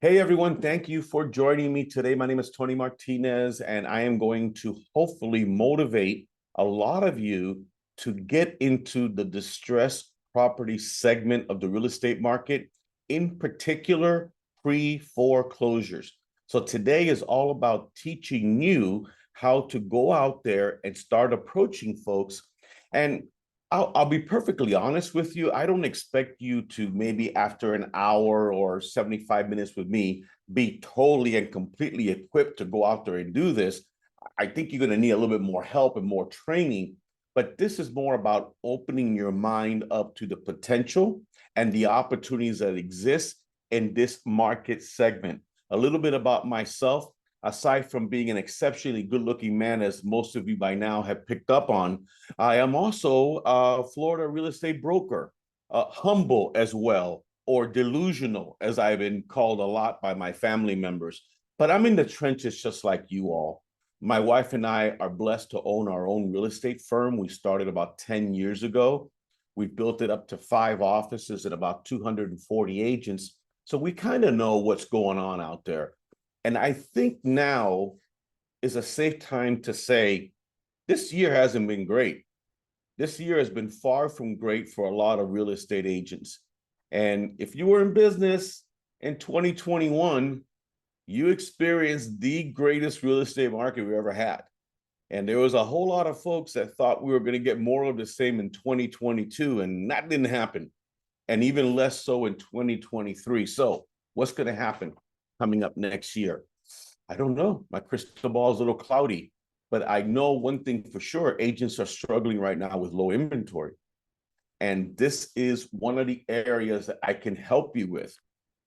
Hey everyone, thank you for joining me today. My name is Tony Martinez, and I am going to hopefully motivate a lot of you to get into the distressed property segment of the real estate market, in particular, pre-foreclosures. So today is all about teaching you how to go out there and start approaching folks. And I'll be perfectly honest with you. I don't expect you to maybe after an hour or 75 minutes with me be totally and completely equipped to go out there and do this. I think you're going to need a little bit more help and more training. But this is more about opening your mind up to the potential and the opportunities that exist in this market segment. A little bit about myself. Aside from being an exceptionally good-looking man, as most of you by now have picked up on, I am also a Florida real estate broker, humble as well, or delusional, as I've been called a lot by my family members. But I'm in the trenches just like you all. My wife and I are blessed to own our own real estate firm. We started about 10 years ago. We built it up to 5 offices and about 240 agents. So we kind of know what's going on out there. And I think now is a safe time to say, this year hasn't been great. This year has been far from great for a lot of real estate agents. And if you were in business in 2021, you experienced the greatest real estate market we ever had. And there was a whole lot of folks that thought we were going to get more of the same in 2022, and that didn't happen. And even less so in 2023. So what's going to happen coming up next year? I don't know. My crystal ball is a little cloudy, but I know one thing for sure: agents are struggling right now with low inventory. And this is one of the areas that I can help you with,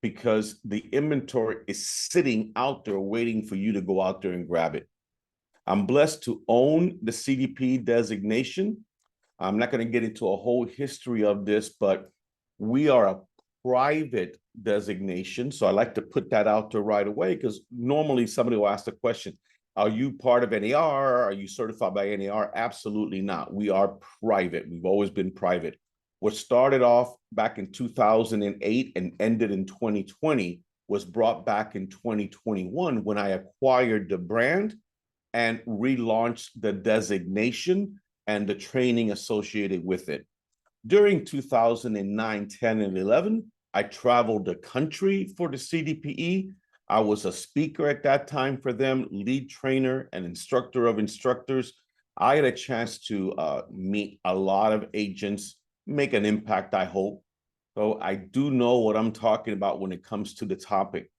because the inventory is sitting out there waiting for you to go out there and grab it. I'm blessed to own the CDPE designation. I'm not going to get into a whole history of this, but we are a private designation. So I like to put that out there right away, because normally somebody will ask the question, are you part of NAR? Are you certified by NAR? Absolutely not. We are private. We've always been private. What started off back in 2008 and ended in 2020 was brought back in 2021 when I acquired the brand and relaunched the designation and the training associated with it. During 2009, 10, and 11, I traveled the country for the CDPE. I was a speaker at that time for them, lead trainer and instructor of instructors. I had a chance to meet a lot of agents, make an impact, I hope. So I do know what I'm talking about when it comes to the topic.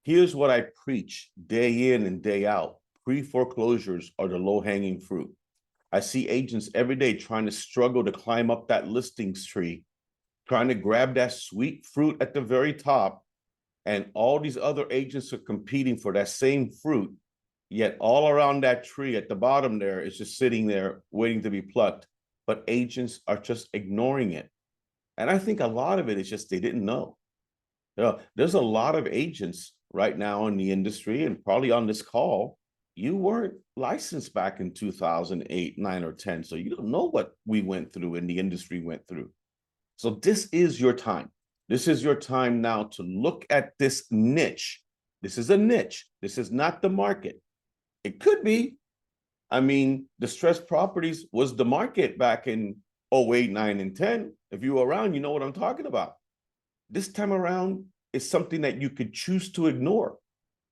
Here's what I preach day in and day out. Pre-foreclosures are the low-hanging fruit. I see agents every day trying to struggle to climb up that listings tree, trying to grab that sweet fruit at the very top, and all these other agents are competing for that same fruit, yet all around that tree at the bottom there is just sitting there waiting to be plucked, but agents are just ignoring it. And I think a lot of it is just they didn't know. There's a lot of agents right now in the industry, and probably on this call, you weren't licensed back in 2008, 9, or 10. So you don't know what we went through and the industry went through. So this is your time. This is your time now to look at this niche. This is a niche. This is not the market. It could be. I mean, distressed properties was the market back in 08, 9, and 10. If you were around, you know what I'm talking about. This time around is something that you could choose to ignore.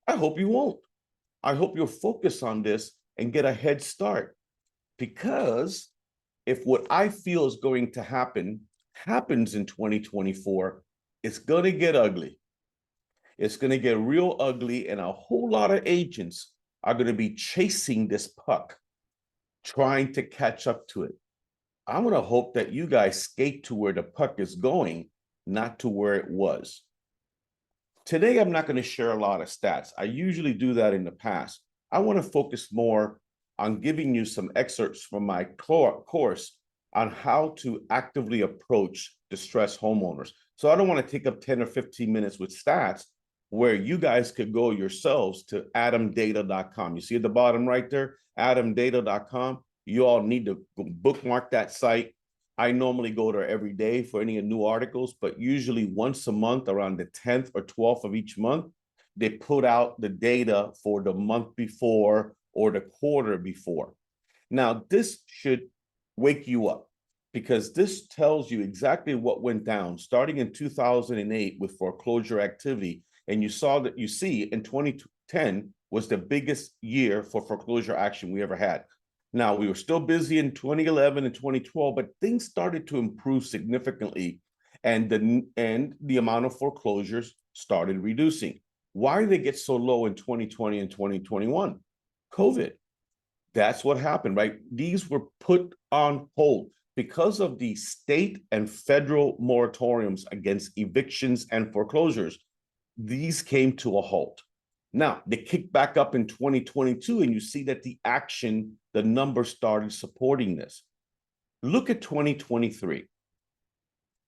I hope you won't. I hope you'll focus on this and get a head start, because if what I feel is going to happen happens in 2024, it's going to get ugly. It's going to get real ugly, and a whole lot of agents are going to be chasing this puck, trying to catch up to it. I'm going to hope that you guys skate to where the puck is going, not to where it was. Today, I'm not going to share a lot of stats. I usually do that in the past. I want to focus more on giving you some excerpts from my course on how to actively approach distressed homeowners. So I don't want to take up 10 or 15 minutes with stats where you guys could go yourselves to adamdata.com. You see at the bottom right there, adamdata.com. You all need to bookmark that site. I normally go there every day for any new articles, but usually once a month, around the 10th or 12th of each month, they put out the data for the month before or the quarter before. Now, this should wake you up because this tells you exactly what went down starting in 2008 with foreclosure activity. And you see in 2010 was the biggest year for foreclosure action we ever had. Now, we were still busy in 2011 and 2012, but things started to improve significantly, and the amount of foreclosures started reducing. Why did they get so low in 2020 and 2021? COVID. That's what happened, right? These were put on hold because of the state and federal moratoriums against evictions and foreclosures. These came to a halt. Now, they kicked back up in 2022, and you see that the numbers started supporting this. Look at 2023.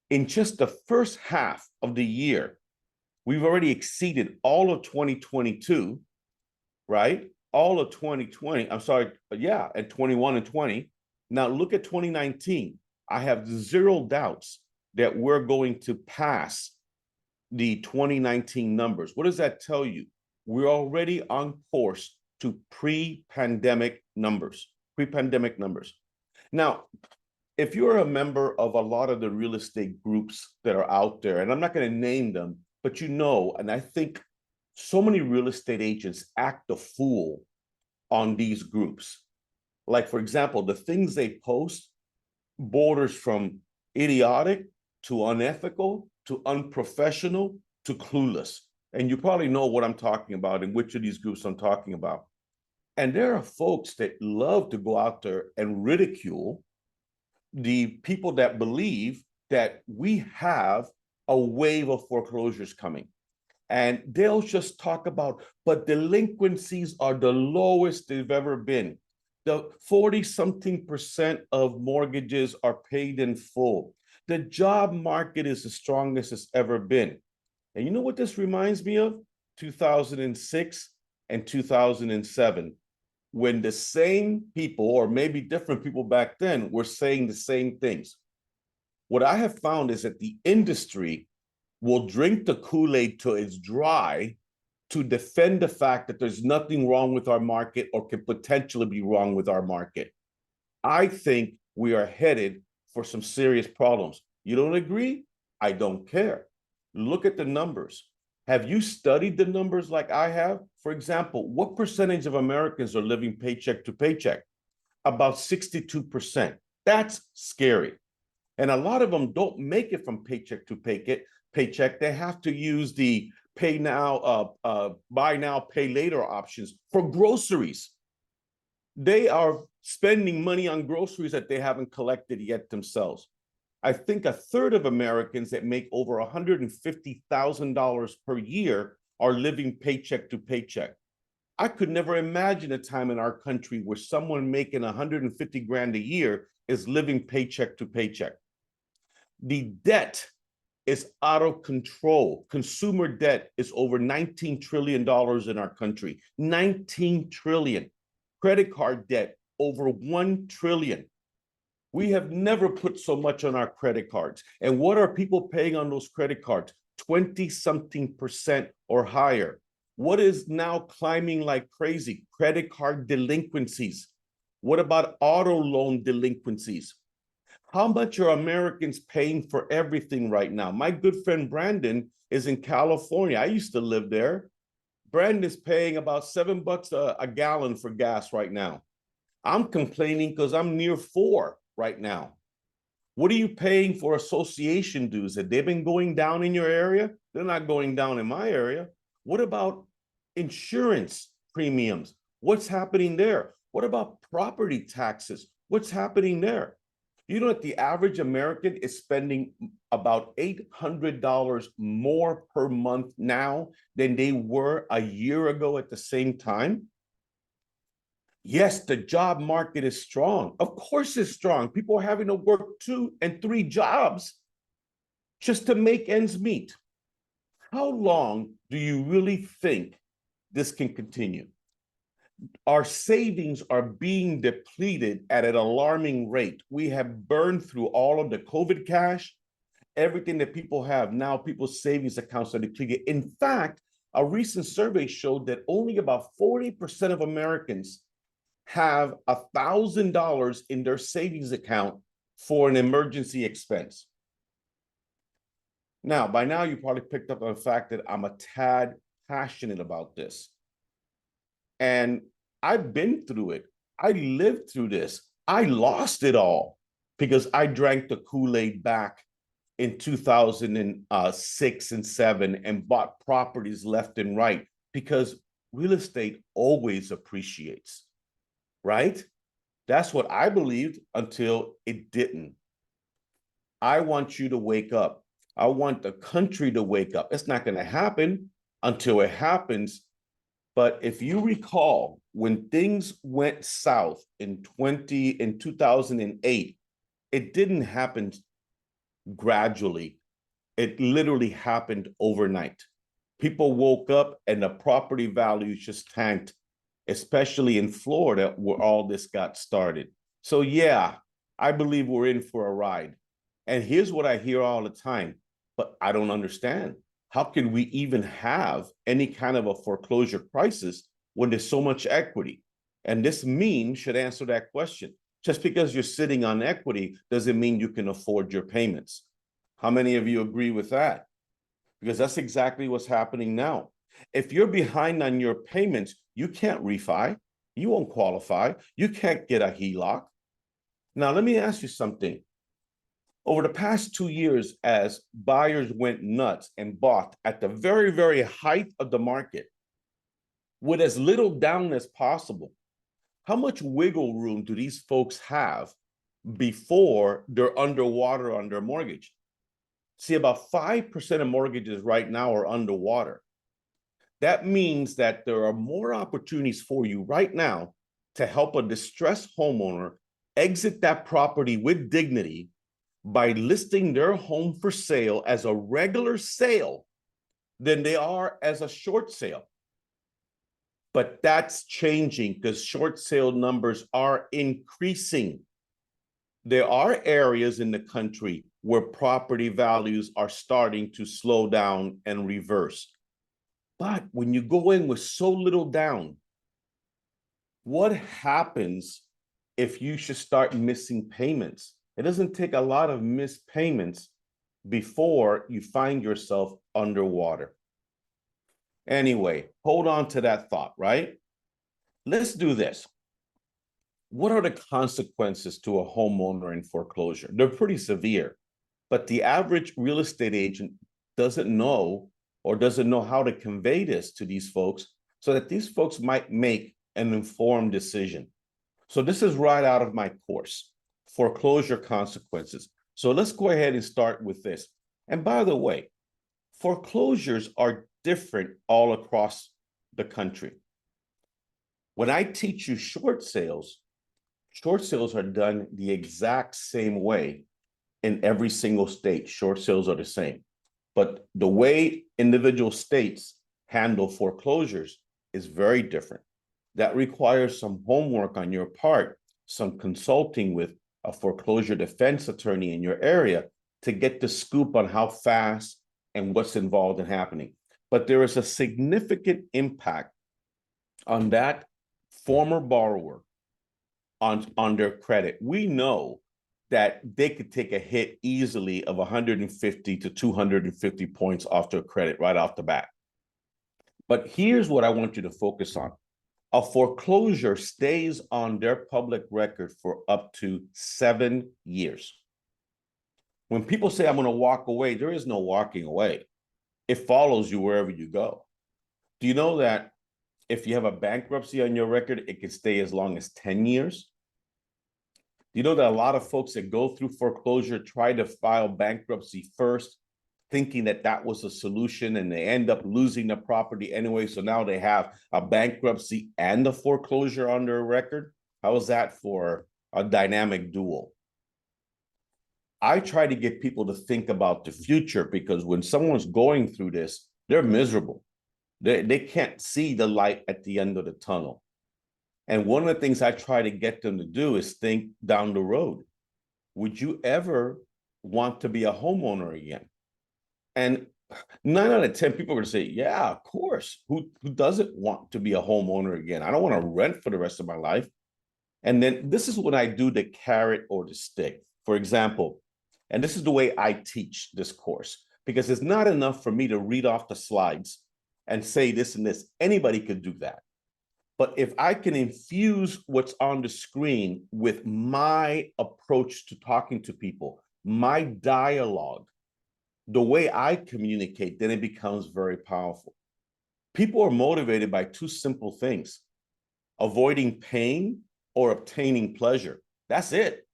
In just the first half of the year, we've already exceeded all of 2022, right? All of 2020, I'm sorry, yeah, at 21 and 20. Now look at 2019. I have zero doubts that we're going to pass the 2019 numbers. What does that tell you? We're already on course to pre-pandemic numbers. Now, if you're a member of a lot of the real estate groups that are out there, and I'm not going to name them, but and I think so many real estate agents act a fool on these groups. Like, for example, the things they post borders from idiotic to unethical to unprofessional to clueless. And you probably know what I'm talking about and which of these groups I'm talking about. And there are folks that love to go out there and ridicule the people that believe that we have a wave of foreclosures coming. And they'll just talk about, but delinquencies are the lowest they've ever been. The 40-something% of mortgages are paid in full. The job market is the strongest it's ever been. And you know what this reminds me of? 2006 and 2007, when the same people, or maybe different people back then, were saying the same things. What I have found is that the industry will drink the Kool-Aid till it's dry to defend the fact that there's nothing wrong with our market or can potentially be wrong with our market. I think we are headed for some serious problems. You don't agree? I don't care. Look at the numbers. Have you studied the numbers like I have? For example, what percentage of Americans are living paycheck to paycheck? About 62%. That's scary. And a lot of them don't make it from paycheck to paycheck. They have to use the pay now, buy now, pay later options for groceries. They are spending money on groceries that they haven't collected yet themselves. I think a third of Americans that make over $150,000 per year are living paycheck to paycheck. I could never imagine a time in our country where someone making 150 grand a year is living paycheck to paycheck. The debt is out of control. Consumer debt is over $19 trillion in our country. 19 trillion. Credit card debt over 1 trillion. We have never put so much on our credit cards. And what are people paying on those credit cards? 20-something% or higher. What is now climbing like crazy? Credit card delinquencies. What about auto loan delinquencies? How much are Americans paying for everything right now? My good friend Brandon is in California. I used to live there. Brandon is paying about $7 a gallon for gas right now. I'm complaining because I'm near 4 right now. What are you paying for association dues? Have they been going down in your area? They're not going down in my area. What about insurance premiums? What's happening there? What about property taxes? What's happening there? You know that the average American is spending about $800 more per month now than they were a year ago at the same time? Yes, the job market is strong. Of course it's strong. People are having to work 2 and 3 jobs just to make ends meet. How long do you really think this can continue? Our savings are being depleted at an alarming rate. We have burned through all of the COVID cash, everything that people have. Now people's savings accounts are depleted. In fact, a recent survey showed that only about 40% of Americans have $1,000 in their savings account for an emergency expense. Now, by now, you probably picked up on the fact that I'm a tad passionate about this. And I've been through it. I lived through this. I lost it all because I drank the Kool-Aid back in 2006 and 7 and bought properties left and right because real estate always appreciates, right? That's what I believed until it didn't. I want you to wake up. I want the country to wake up. It's not going to happen until it happens. But if you recall, when things went south in 2008, it didn't happen gradually. It literally happened overnight. People woke up and the property values just tanked, especially in Florida, where all this got started. So yeah, I believe we're in for a ride. And here's what I hear all the time, but I don't understand. How can we even have any kind of a foreclosure crisis when there's so much equity? And this meme should answer that question. Just because you're sitting on equity doesn't mean you can afford your payments. How many of you agree with that? Because that's exactly what's happening now. If you're behind on your payments, you can't refi, you won't qualify, you can't get a HELOC. Now, let me ask you something. Over the past 2 years, as buyers went nuts and bought at the very, very height of the market, with as little down as possible, how much wiggle room do these folks have before they're underwater on their mortgage? See, about 5% of mortgages right now are underwater. That means that there are more opportunities for you right now to help a distressed homeowner exit that property with dignity by listing their home for sale as a regular sale than they are as a short sale. But that's changing because short sale numbers are increasing. There are areas in the country where property values are starting to slow down and reverse. But when you go in with so little down, what happens if you should start missing payments? It doesn't take a lot of missed payments before you find yourself underwater. Anyway, hold on to that thought, right? Let's do this. What are the consequences to a homeowner in foreclosure? They're pretty severe, but the average real estate agent doesn't know or doesn't know how to convey this to these folks so that these folks might make an informed decision. So this is right out of my course. Foreclosure consequences. So let's go ahead and start with this. And by the way, foreclosures are different all across the country. When I teach you short sales are done the exact same way in every single state. Short sales are the same. But the way individual states handle foreclosures is very different. That requires some homework on your part, some consulting with a foreclosure defense attorney in your area to get the scoop on how fast and what's involved in happening. But there is a significant impact on that former borrower on their credit. We know that they could take a hit easily of 150 to 250 points off their credit right off the bat. But here's what I want you to focus on. A foreclosure stays on their public record for up to 7 years. When people say, I'm going to walk away, there is no walking away. It follows you wherever you go. Do you know that if you have a bankruptcy on your record, it can stay as long as 10 years? Do you know that a lot of folks that go through foreclosure try to file bankruptcy first, thinking that that was a solution, and they end up losing the property anyway? So now they have a bankruptcy and a foreclosure on their record. How is that for a dynamic duo? I try to get people to think about the future, because when someone's going through this, they're miserable. They can't see the light at the end of the tunnel. And one of the things I try to get them to do is think down the road. Would you ever want to be a homeowner again? And 9 out of 10 people are going to say, yeah, of course. Who doesn't want to be a homeowner again? I don't want to rent for the rest of my life. And then this is what I do, the carrot or the stick. For example, and this is the way I teach this course, because it's not enough for me to read off the slides and say this and this. Anybody could do that. But if I can infuse what's on the screen with my approach to talking to people, my dialogue, the way I communicate, then it becomes very powerful. People are motivated by two simple things: avoiding pain or obtaining pleasure. That's it.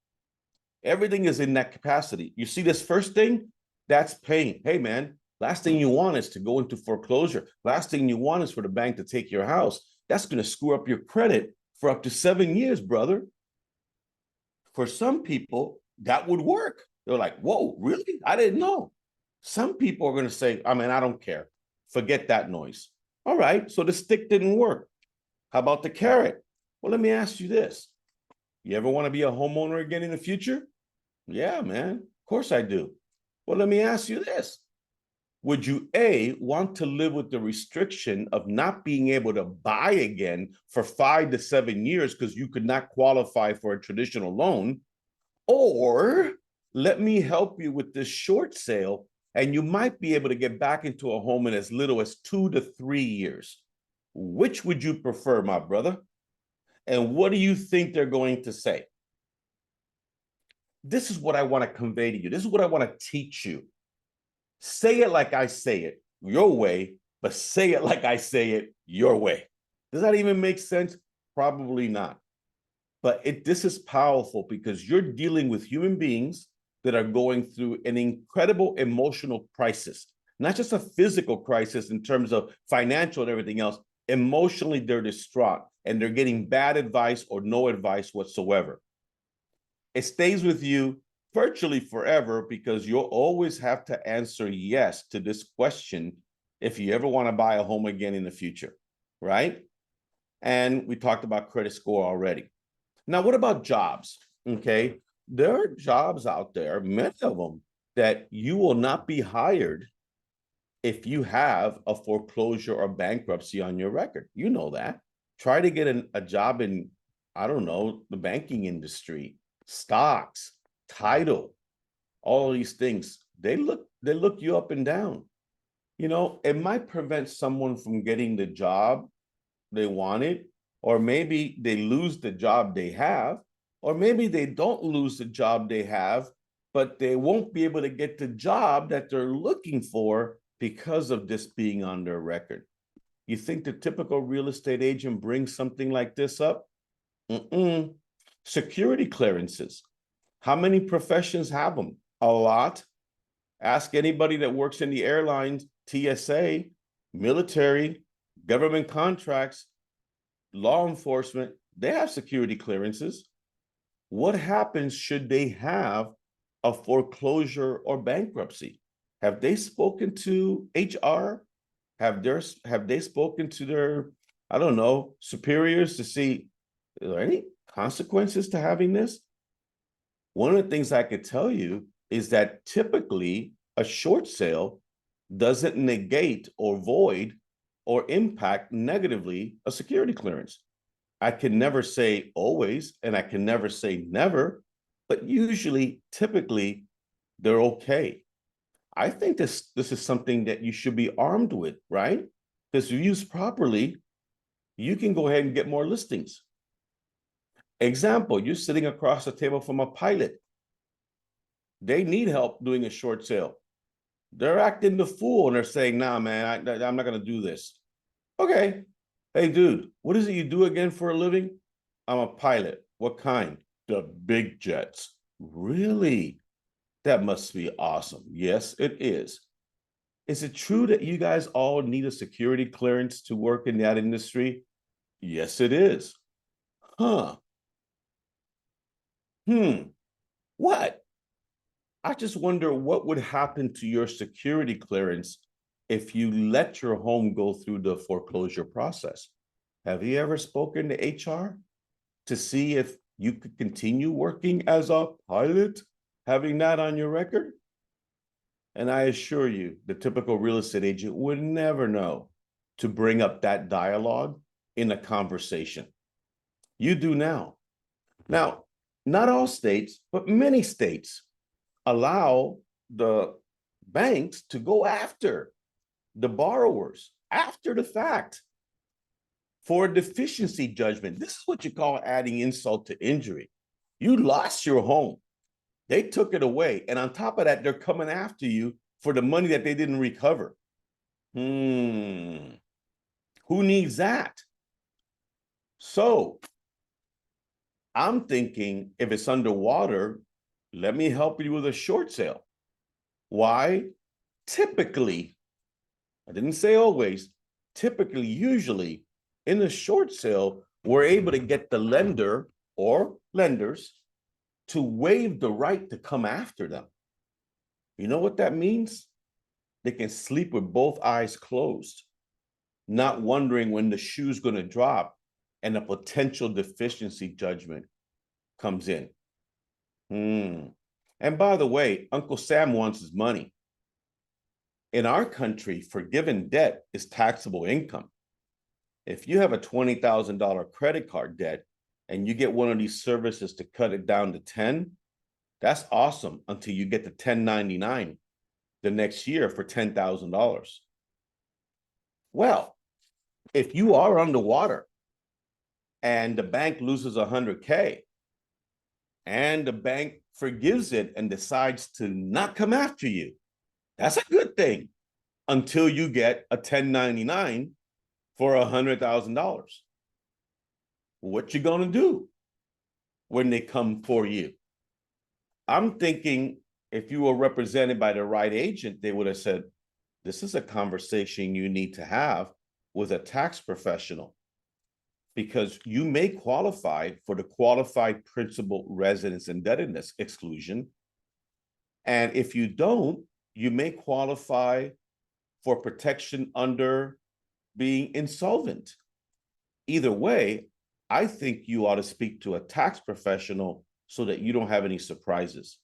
Everything is in that capacity. You see this first thing? That's pain. Hey, man, last thing you want is to go into foreclosure. Last thing you want is for the bank to take your house. That's going to screw up your credit for up to 7 years, brother. For some people, that would work. They're like, whoa, really? I didn't know. Some people are going to say, I mean, I don't care. Forget that noise. All right, so the stick didn't work. How about the carrot? Well, let me ask you this. You ever want to be a homeowner again in the future? Yeah, man, of course I do. Well, let me ask you this. Would you A, want to live with the restriction of not being able to buy again for 5 to 7 years because you could not qualify for a traditional loan? Or let me help you with this short sale and you might be able to get back into a home in as little as 2 to 3 years. Which would you prefer, my brother? And what do you think they're going to say? This is what I want to convey to you. This is what I want to teach you. Say it like I say it, your way, but say it like I say it, your way. Does that even make sense? Probably not. But this is powerful because you're dealing with human beings that are going through an incredible emotional crisis, not just a physical crisis in terms of financial and everything else. Emotionally, they're distraught and they're getting bad advice or no advice whatsoever. It stays with you virtually forever because you'll always have to answer yes to this question if you ever want to buy a home again in the future, right? And we talked about credit score already. Now, what about jobs? Okay, there are jobs out there, many of them, that you will not be hired if you have a foreclosure or bankruptcy on your record. You know that. Try to get a job in, I don't know, the banking industry, stocks, title, all these things. They look you up and down. You know, it might prevent someone from getting the job they wanted, or maybe they lose the job they have, or maybe they don't lose the job they have, but they won't be able to get the job that they're looking for because of this being on their record. You think the typical real estate agent brings something like this up? Mm-mm. Security clearances. How many professions have them? A lot. Ask anybody that works in the airlines, TSA, military, government contracts, law enforcement, they have security clearances. What happens should they have a foreclosure or bankruptcy? Have they spoken to HR? Have they spoken to their, I don't know, superiors to see, are there any consequences to having this? One of the things I could tell you is that typically a short sale doesn't negate or void or impact negatively a security clearance. I can never say always, and I can never say never, but usually, typically, they're okay. I think this is something that you should be armed with, right? Because used properly, you can go ahead and get more listings. Example, you're sitting across the table from a pilot. They need help doing a short sale. They're acting the fool and they're saying, nah, man, I'm not going to do this. Okay. Hey, dude, what is it you do again for a living? I'm a pilot. What kind? The big jets. Really? That must be awesome. Yes, it is. Is it true that you guys all need a security clearance to work in that industry? Yes, it is. Huh. What? I just wonder what would happen to your security clearance if you let your home go through the foreclosure process. Have you ever spoken to HR to see if you could continue working as a pilot, having that on your record? And I assure you, the typical real estate agent would never know to bring up that dialogue in a conversation. You do now. Now, not all states, but many states allow the banks to go after the borrowers after the fact for a deficiency judgment. This is what you call adding insult to injury. You lost your home. They took it away. And on top of that, they're coming after you for the money that they didn't recover. Who needs that? So I'm thinking if it's underwater, let me help you with a short sale. Why? Typically, I didn't say always, typically, usually in a short sale, we're able to get the lender or lenders to waive the right to come after them. You know what that means? They can sleep with both eyes closed, not wondering when the shoe's going to drop and a potential deficiency judgment comes in. And by the way, Uncle Sam wants his money. In our country, forgiven debt is taxable income. If you have a $20,000 credit card debt and you get one of these services to cut it down to 10, that's awesome until you get to 1099 the next year for $10,000. Well, if you are underwater and the bank loses 100K and the bank forgives it and decides to not come after you, that's a good thing until you get a 1099 for $100,000. What you gonna do when they come for you? I'm thinking if you were represented by the right agent, they would have said, this is a conversation you need to have with a tax professional because you may qualify for the qualified principal residence indebtedness exclusion. And if you don't, you may qualify for protection under being insolvent. Either way, I think you ought to speak to a tax professional so that you don't have any surprises.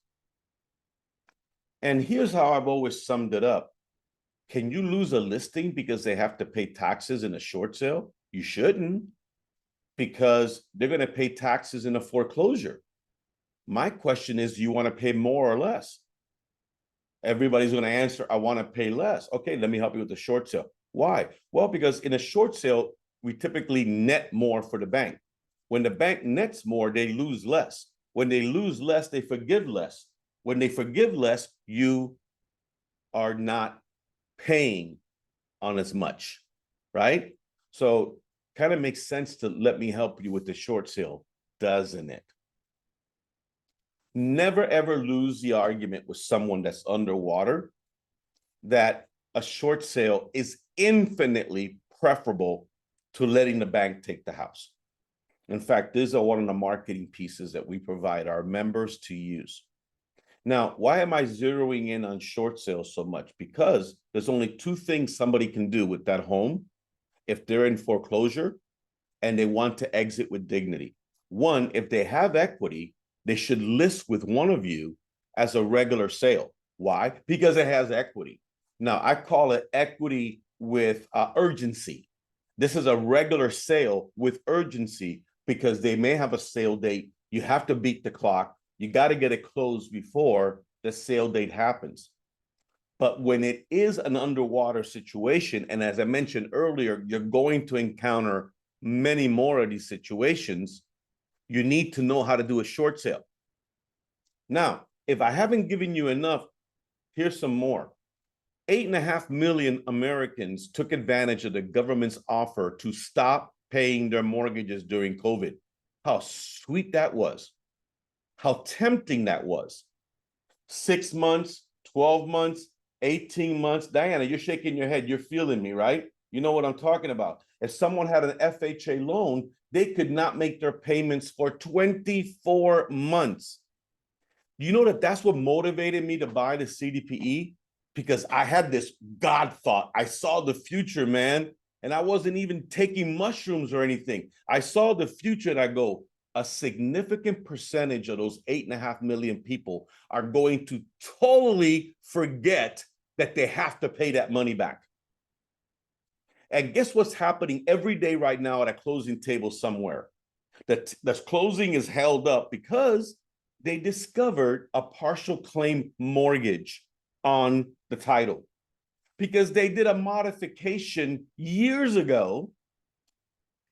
And here's how I've always summed it up. Can you lose a listing because they have to pay taxes in a short sale? You shouldn't, because they're going to pay taxes in a foreclosure. My question is, do you want to pay more or less? Everybody's going to answer, I want to pay less. Okay, let me help you with the short sale. Why? Well, because in a short sale, we typically net more for the bank. When the bank nets more, they lose less. When they lose less, they forgive less. When they forgive less, you are not paying on as much, right? So kind of makes sense to let me help you with the short sale, doesn't it? Never ever lose the argument with someone that's underwater that a short sale is infinitely preferable to letting the bank take the house. In fact, these are one of the marketing pieces that we provide our members to use. Now, why am I zeroing in on short sales so much? Because there's only two things somebody can do with that home if they're in foreclosure and they want to exit with dignity. One, if they have equity, they should list with one of you as a regular sale. Why? Because it has equity. Now, I call it equity with urgency. This is a regular sale with urgency because they may have a sale date. You have to beat the clock. You got to get it closed before the sale date happens. But when it is an underwater situation, and as I mentioned earlier, you're going to encounter many more of these situations, you need to know how to do a short sale. Now, if I haven't given you enough, here's some more. 8.5 million Americans took advantage of the government's offer to stop paying their mortgages during COVID. How sweet that was. How tempting that was. 6 months, 12 months, 18 months. Diana, you're shaking your head. You're feeling me, right? You know what I'm talking about. If someone had an FHA loan, they could not make their payments for 24 months. You know that's what motivated me to buy the CDPE? Because I had this God thought. I saw the future, man. And I wasn't even taking mushrooms or anything. I saw the future and I go, a significant percentage of those 8.5 million people are going to totally forget that they have to pay that money back. And guess what's happening every day right now at a closing table somewhere? The closing is held up because they discovered a partial claim mortgage on the title, because they did a modification years ago.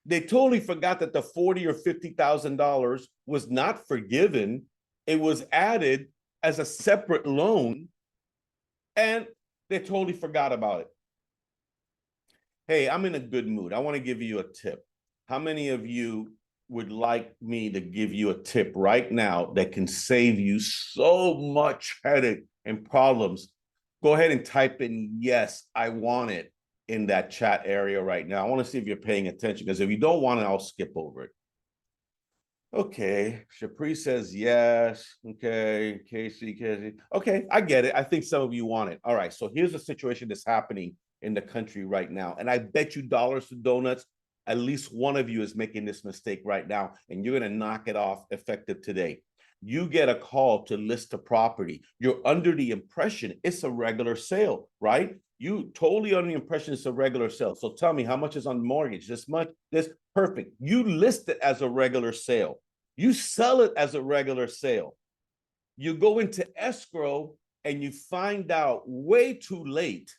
They totally forgot that the $40,000 or $50,000 was not forgiven. It was added as a separate loan, and they totally forgot about it. Hey, I'm in a good mood. I want to give you a tip. How many of you would like me to give you a tip right now that can save you so much headache and problems? Go ahead and type in, yes, I want it, in that chat area right now. I want to see if you're paying attention, because if you don't want it, I'll skip over it. Okay, Shapri says yes. Okay, Casey. Okay, I get it. I think some of you want it. All right, so here's the situation that's happening in the country right now. And I bet you dollars to donuts, at least one of you is making this mistake right now, and you're going to knock it off effective today. You get a call to list a property. You're under the impression it's a regular sale, right? You totally under the impression it's a regular sale. So tell me, how much is on mortgage? This much? This? Perfect. You list it as a regular sale. You sell it as a regular sale. You go into escrow and you find out way too late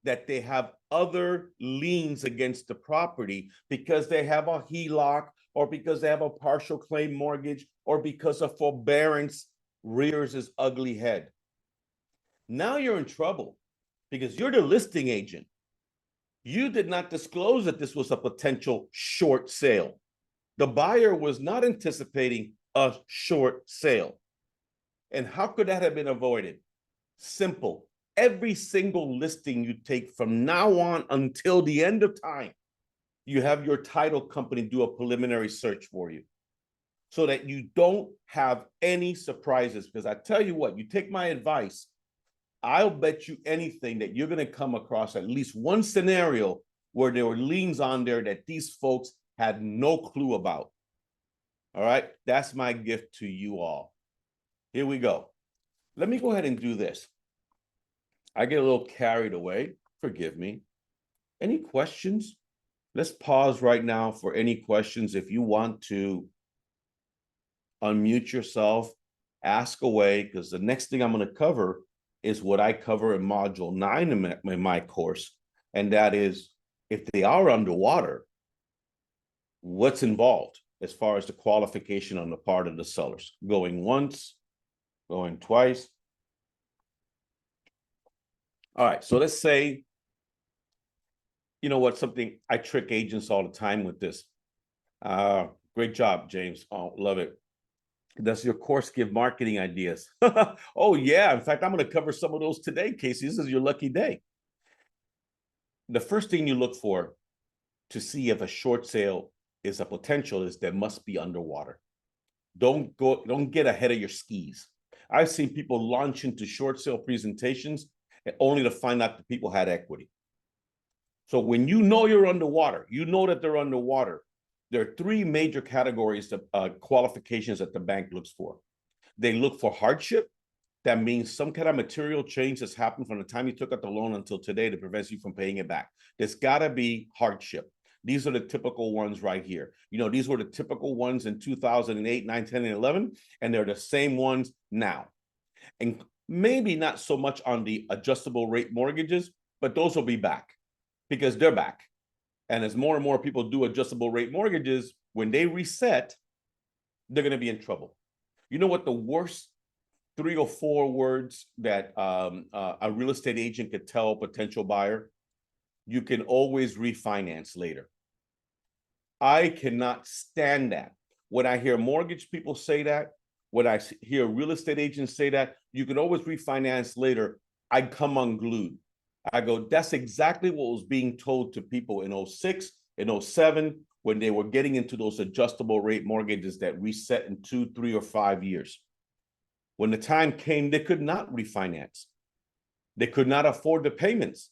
that they have other liens against the property, because they have a HELOC, or because they have a partial claim mortgage, or because of forbearance rears its ugly head. Now you're in trouble, because you're the listing agent. You did not disclose that this was a potential short sale. The buyer was not anticipating a short sale. And how could that have been avoided? Simple. Every single listing you take from now on until the end of time, you have your title company do a preliminary search for you, so that you don't have any surprises. Because I tell you what, you take my advice, I'll bet you anything that you're going to come across at least one scenario where there were liens on there that these folks had no clue about. All right, that's my gift to you all. Here we go. Let me go ahead and do this. I get a little carried away. Forgive me. Any questions? Let's pause right now for any questions. If you want to unmute yourself, ask away, because the next thing I'm going to cover is what I cover in module 9 in my course. And that is, if they are underwater, what's involved as far as the qualification on the part of the sellers? Going once, going twice. All right, so let's say, you know what, something I trick agents all the time with this. Great job, James. Oh, love it. Does your course give marketing ideas? Oh, yeah. In fact, I'm going to cover some of those today, Casey. This is your lucky day. The first thing you look for to see if a short sale is a potential is there must be underwater. Don't get ahead of your skis. I've seen people launch into short sale presentations only to find out that people had equity. So when you know you're underwater, you know that they're underwater, there are three major categories of qualifications that the bank looks for. They look for hardship. That means some kind of material change that's happened from the time you took out the loan until today that prevents you from paying it back. There's got to be hardship. These are the typical ones right here. You know, these were the typical ones in 2008, 9, 10, and 11, and they're the same ones now. And maybe not so much on the adjustable rate mortgages, but those will be back because they're back. And as more and more people do adjustable rate mortgages, when they reset, they're going to be in trouble. You know what the worst 3 or 4 words that a real estate agent could tell a potential buyer? You can always refinance later. I cannot stand that. When I hear mortgage people say that, when I hear real estate agents say that, you can always refinance later, I come unglued. I go, that's exactly what was being told to people in 06, in 07, when they were getting into those adjustable rate mortgages that reset in 2, 3, or 5 years. When the time came, they could not refinance. They could not afford the payments,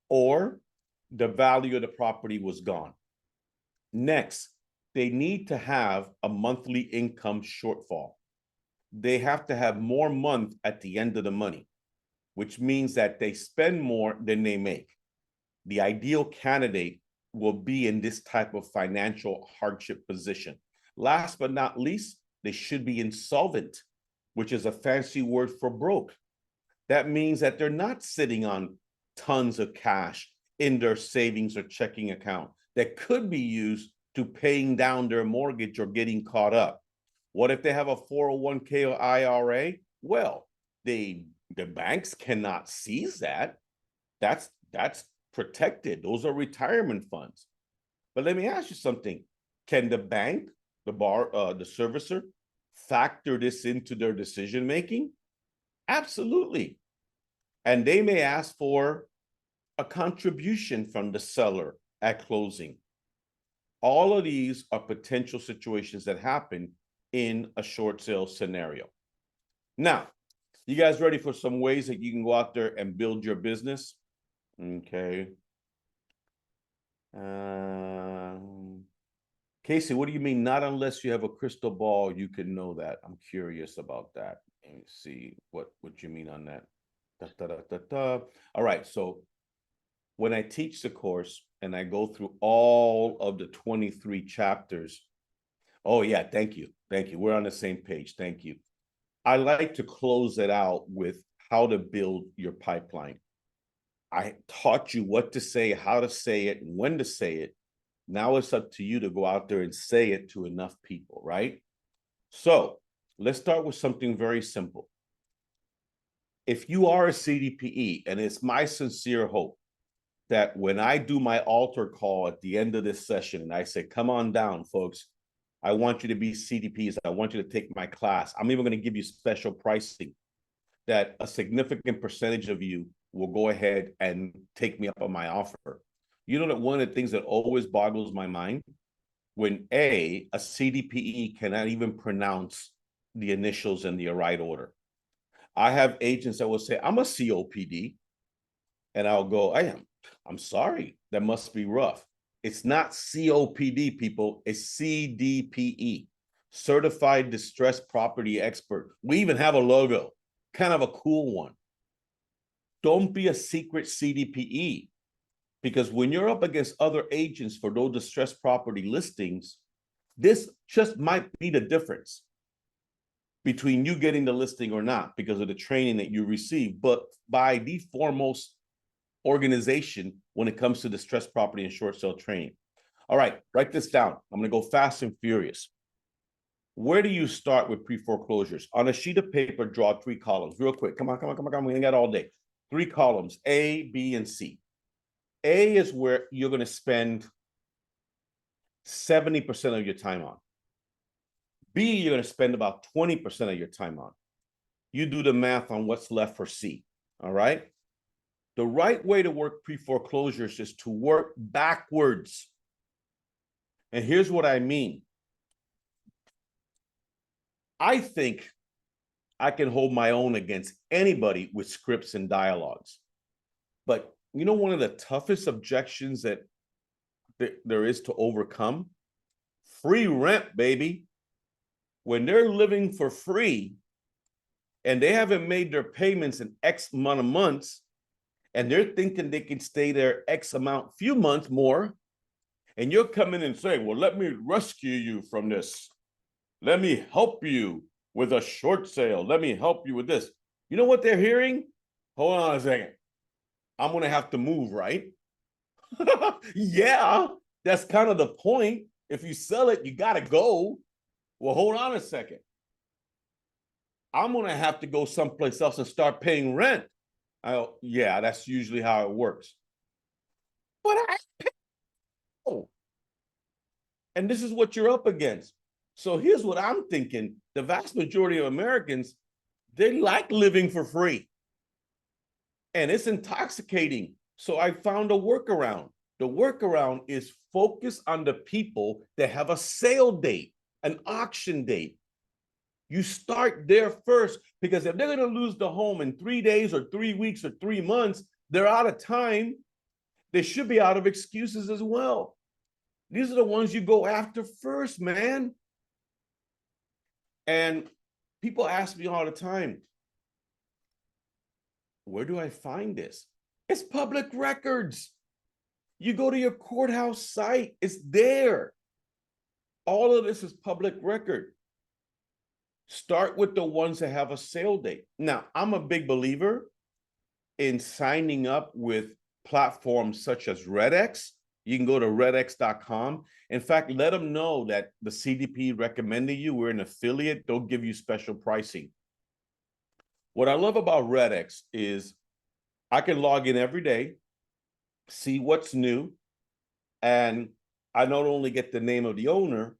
or the value of the property was gone. Next, they need to have a monthly income shortfall. They have to have more month at the end of the money, which means that they spend more than they make. The ideal candidate will be in this type of financial hardship position. Last but not least, they should be insolvent, which is a fancy word for broke. That means that they're not sitting on tons of cash in their savings or checking account that could be used to paying down their mortgage or getting caught up. What if they have a 401k or IRA? Well, the banks cannot seize that. That's protected. Those are retirement funds. But let me ask you something. Can the bank, the servicer, factor this into their decision making? Absolutely. And they may ask for a contribution from the seller at closing. All of these are potential situations that happen in a short sale scenario. Now, you guys ready for some ways that you can go out there and build your business? Okay. Casey, what do you mean? Not unless you have a crystal ball, you can know that. I'm curious about that. Let me see what you mean on that. All right. So when I teach the course and I go through all of the 23 chapters, oh yeah, thank you. Thank you. We're on the same page. Thank you. I like to close it out with how to build your pipeline. I taught you what to say, how to say it, and when to say it. Now it's up to you to go out there and say it to enough people, right? So let's start with something very simple. If you are a CDPE, and it's my sincere hope that when I do my altar call at the end of this session, and I say, come on down, folks, I want you to be CDPs. I want you to take my class. I'm even going to give you special pricing that a significant percentage of you will go ahead and take me up on my offer. You know that one of the things that always boggles my mind, when a CDPE cannot even pronounce the initials in the right order. I have agents that will say, I'm a COPD. And I'll go, I'm sorry, that must be rough. It's not COPD, people. It's CDPE, Certified Distressed Property Expert. We even have a logo, kind of a cool one. Don't be a secret CDPE, because when you're up against other agents for those distressed property listings, this just might be the difference between you getting the listing or not because of the training that you receive. But by the foremost organization when it comes to distressed property and short sale training. All right, write this down. I'm going to go fast and furious. Where do you start with pre-foreclosures? On a sheet of paper, draw 3 columns real quick. Come on. We ain't got all day. 3 columns, A, B, and C. A is where you're going to spend 70% of your time on. B, you're going to spend about 20% of your time on. You do the math on what's left for C. All right. The right way to work pre-foreclosures is to work backwards. And here's what I mean. I think I can hold my own against anybody with scripts and dialogues. But you know, one of the toughest objections that there is to overcome? Free rent, baby. When they're living for free and they haven't made their payments in X amount of months, and they're thinking they can stay there X amount, few months more, and you're coming and saying, well, let me rescue you from this. Let me help you with a short sale. Let me help you with this. You know what they're hearing? Hold on a second. I'm going to have to move, right? Yeah, that's kind of the point. If you sell it, you got to go. Well, hold on a second. I'm going to have to go someplace else and start paying rent. Yeah, that's usually how it works. But and this is what you're up against. So here's what I'm thinking. The vast majority of Americans, they like living for free. And it's intoxicating. So I found a workaround. The workaround is focus on the people that have a sale date, an auction date. You start there first, because if they're going to lose the home in 3 days or 3 weeks or 3 months, they're out of time. They should be out of excuses as well. These are the ones you go after first, man. And people ask me all the time, where do I find this? It's public records. You go to your courthouse site, it's there. All of this is public record. Start with the ones that have a sale date. Now, I'm a big believer in signing up with platforms such as RedX. You can go to redx.com. In fact, let them know that the CDPE recommended you. We're an affiliate. They'll give you special pricing. What I love about RedX is I can log in every day, see what's new, and I not only get the name of the owner,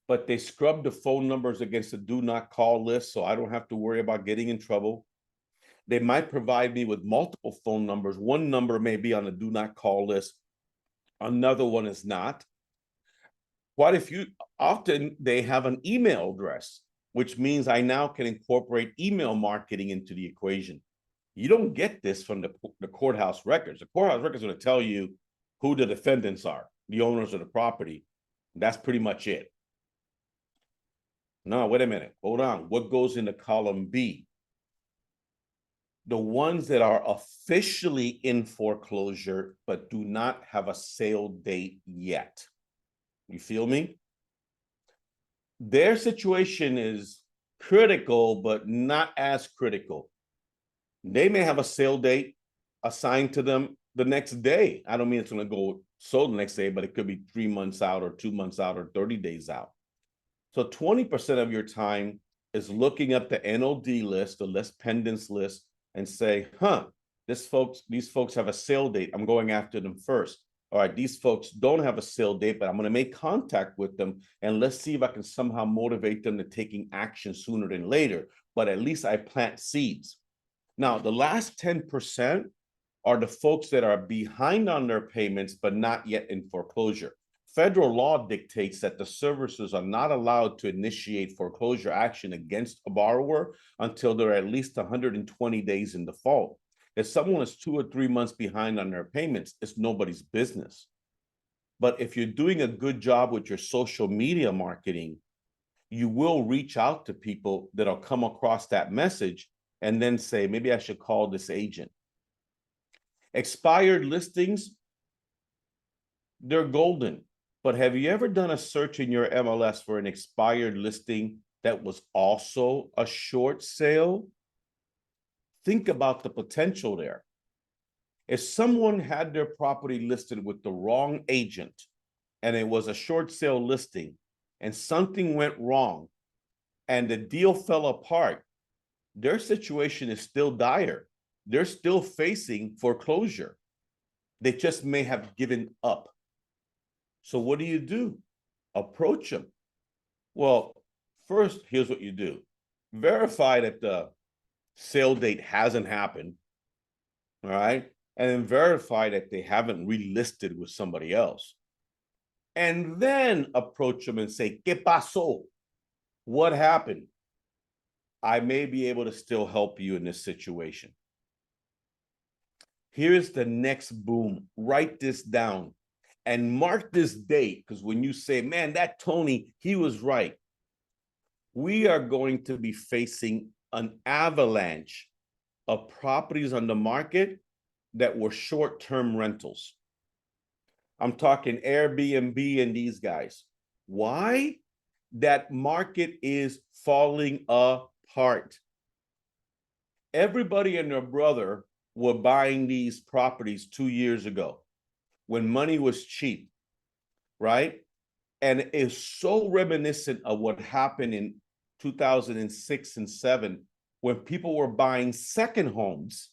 but they scrub the phone numbers against the do not call list, so I don't have to worry about getting in trouble. They might provide me with multiple phone numbers. One number may be on the do not call list, another one is not. Often they have an email address, which means I now can incorporate email marketing into the equation. You don't get this from the courthouse records. The courthouse records are going to tell you who the defendants are, the owners of the property. That's pretty much it. No, wait a minute. Hold on. What goes into column B? The ones that are officially in foreclosure, but do not have a sale date yet. You feel me? Their situation is critical, but not as critical. They may have a sale date assigned to them the next day. I don't mean it's going to go sold the next day, but it could be 3 months out or 2 months out or 30 days out. So 20% of your time is looking up the NOD list, the list pendants list, and say, these folks have a sale date. I'm going after them first. All right, these folks don't have a sale date, but I'm going to make contact with them, and let's see if I can somehow motivate them to taking action sooner than later. But at least I plant seeds. Now, the last 10% are the folks that are behind on their payments, but not yet in foreclosure. Federal law dictates that the servicers are not allowed to initiate foreclosure action against a borrower until they're at least 120 days in default. If someone is 2 or 3 months behind on their payments, it's nobody's business. But if you're doing a good job with your social media marketing, you will reach out to people that'll come across that message and then say, maybe I should call this agent. Expired listings, they're golden. But have you ever done a search in your MLS for an expired listing that was also a short sale? Think about the potential there. If someone had their property listed with the wrong agent and it was a short sale listing and something went wrong and the deal fell apart, their situation is still dire. They're still facing foreclosure. They just may have given up. So what do? Approach them. Well, first, here's what you do. Verify that the sale date hasn't happened, all right? And then verify that they haven't relisted with somebody else. And then approach them and say, ¿Qué pasó? What happened? I may be able to still help you in this situation. Here's the next boom. Write this down and mark this date, because when you say, man, that Tony, he was right. We are going to be facing an avalanche of properties on the market that were short-term rentals. I'm talking Airbnb and these guys. Why? That market is falling apart. Everybody and their brother were buying these properties 2 years ago when money was cheap, right? And it's so reminiscent of what happened in 2006 and 7 when people were buying second homes,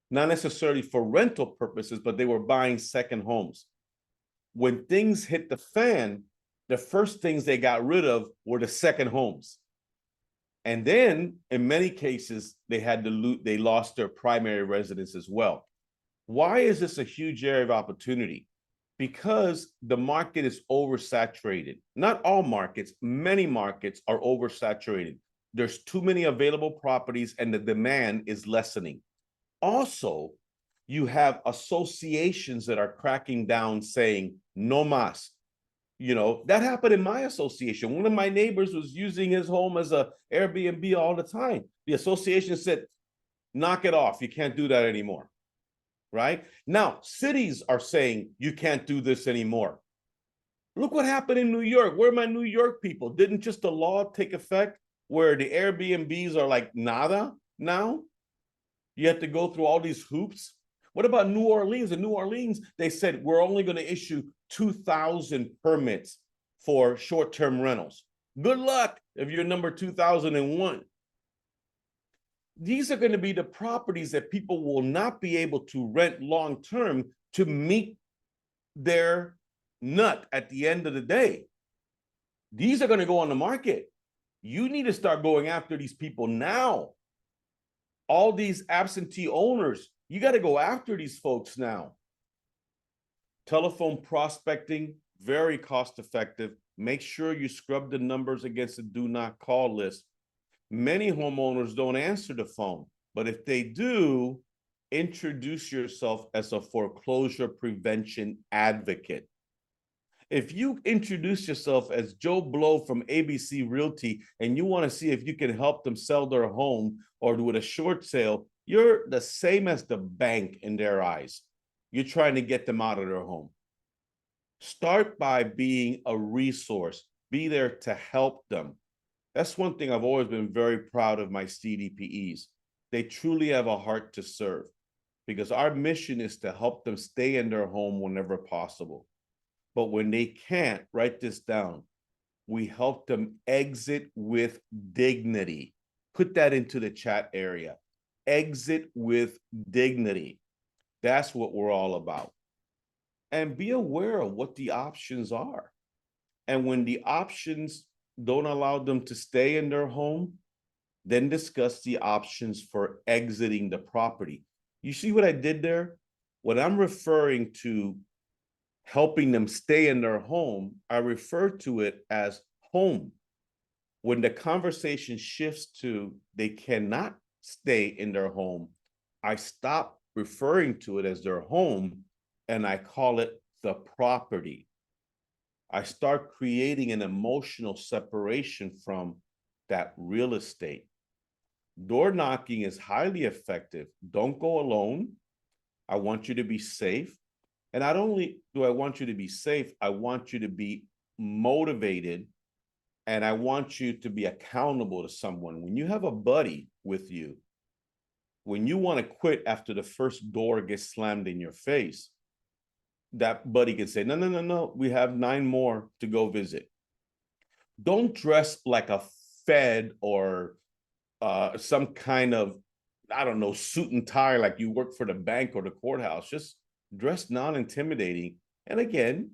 not necessarily for rental purposes, but they were buying second homes. When things hit the fan, the first things they got rid of were the second homes. And then in many cases, they lost their primary residence as well. Why is this a huge area of opportunity? Because the market is oversaturated. Not all markets, many markets are oversaturated. There's too many available properties and the demand is lessening. Also, You have associations that are cracking down saying, no mas. You know, that happened in my association. One of my neighbors was using his home as a Airbnb all the time. The association said, knock it off. You can't do that anymore. Right? Now, cities are saying you can't do this anymore. Look what happened in New York. Where are my New York people? Didn't just the law take effect where the Airbnbs are like nada now? You have to go through all these hoops. What about New Orleans? In New Orleans, they said we're only going to issue 2,000 permits for short-term rentals. Good luck if you're number 2001. These are going to be the properties that people will not be able to rent long-term to meet their nut at the end of the day. These are going to go on the market. You need to start going after these people now. All these absentee owners, you got to go after these folks now. Telephone prospecting, very cost effective. Make sure you scrub the numbers against the do not call list. Many homeowners don't answer the phone, but if they do, introduce yourself as a foreclosure prevention advocate. If you introduce yourself as Joe Blow from ABC Realty and you want to see if you can help them sell their home or do it a short sale, you're the same as the bank in their eyes. You're trying to get them out of their home. Start by being a resource. Be there to help them. That's one thing I've always been very proud of my CDPEs. They truly have a heart to serve because our mission is to help them stay in their home whenever possible. But when they can't, write this down. We help them exit with dignity. Put that into the chat area. Exit with dignity. That's what we're all about. And be aware of what the options are. And when the options don't allow them to stay in their home, then discuss the options for exiting the property. You see what I did there? When I'm referring to helping them stay in their home, I refer to it as home. When the conversation shifts to they cannot stay in their home, I stop referring to it as their home and I call it the property. I start creating an emotional separation from that real estate. Door knocking is highly effective. Don't go alone. I want you to be safe. And not only do I want you to be safe, I want you to be motivated and I want you to be accountable to someone. When you have a buddy with you, when you want to quit after the first door gets slammed in your face, that buddy can say, no, we have 9 more to go visit. Don't dress like a Fed or some kind of, I don't know, suit and tie like you work for the bank or the courthouse. Just dress non-intimidating. And again,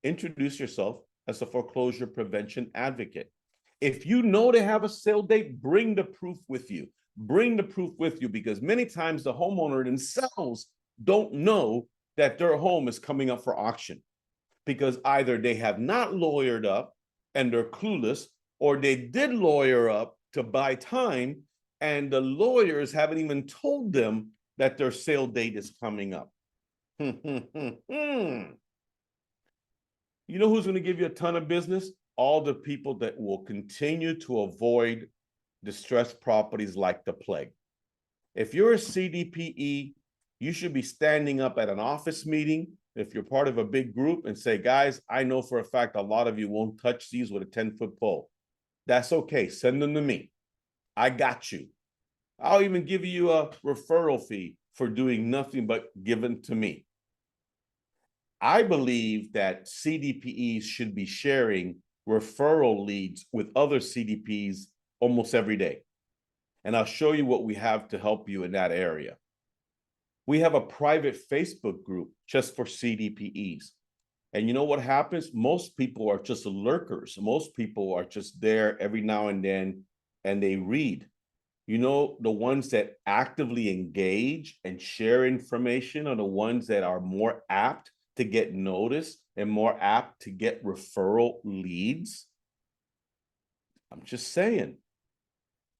introduce yourself as a foreclosure prevention advocate. If you know they have a sale date, bring the proof with you. Bring the proof with you because many times the homeowner themselves don't know that their home is coming up for auction because either they have not lawyered up and they're clueless, or they did lawyer up to buy time and the lawyers haven't even told them that their sale date is coming up. You know who's going to give you a ton of business? All the people that will continue to avoid distressed properties like the plague. If you're a CDPE, you should be standing up at an office meeting if you're part of a big group and say, guys, I know for a fact a lot of you won't touch these with a 10-foot pole. That's okay. Send them to me. I got you. I'll even give you a referral fee for doing nothing but given to me. I believe that CDPEs should be sharing referral leads with other CDPs almost every day. And I'll show you what we have to help you in that area. We have a private Facebook group just for CDPEs. And you know what happens? Most people are just lurkers. Most people are just there every now and then, and they read. You know, the ones that actively engage and share information are the ones that are more apt to get noticed and more apt to get referral leads. I'm just saying.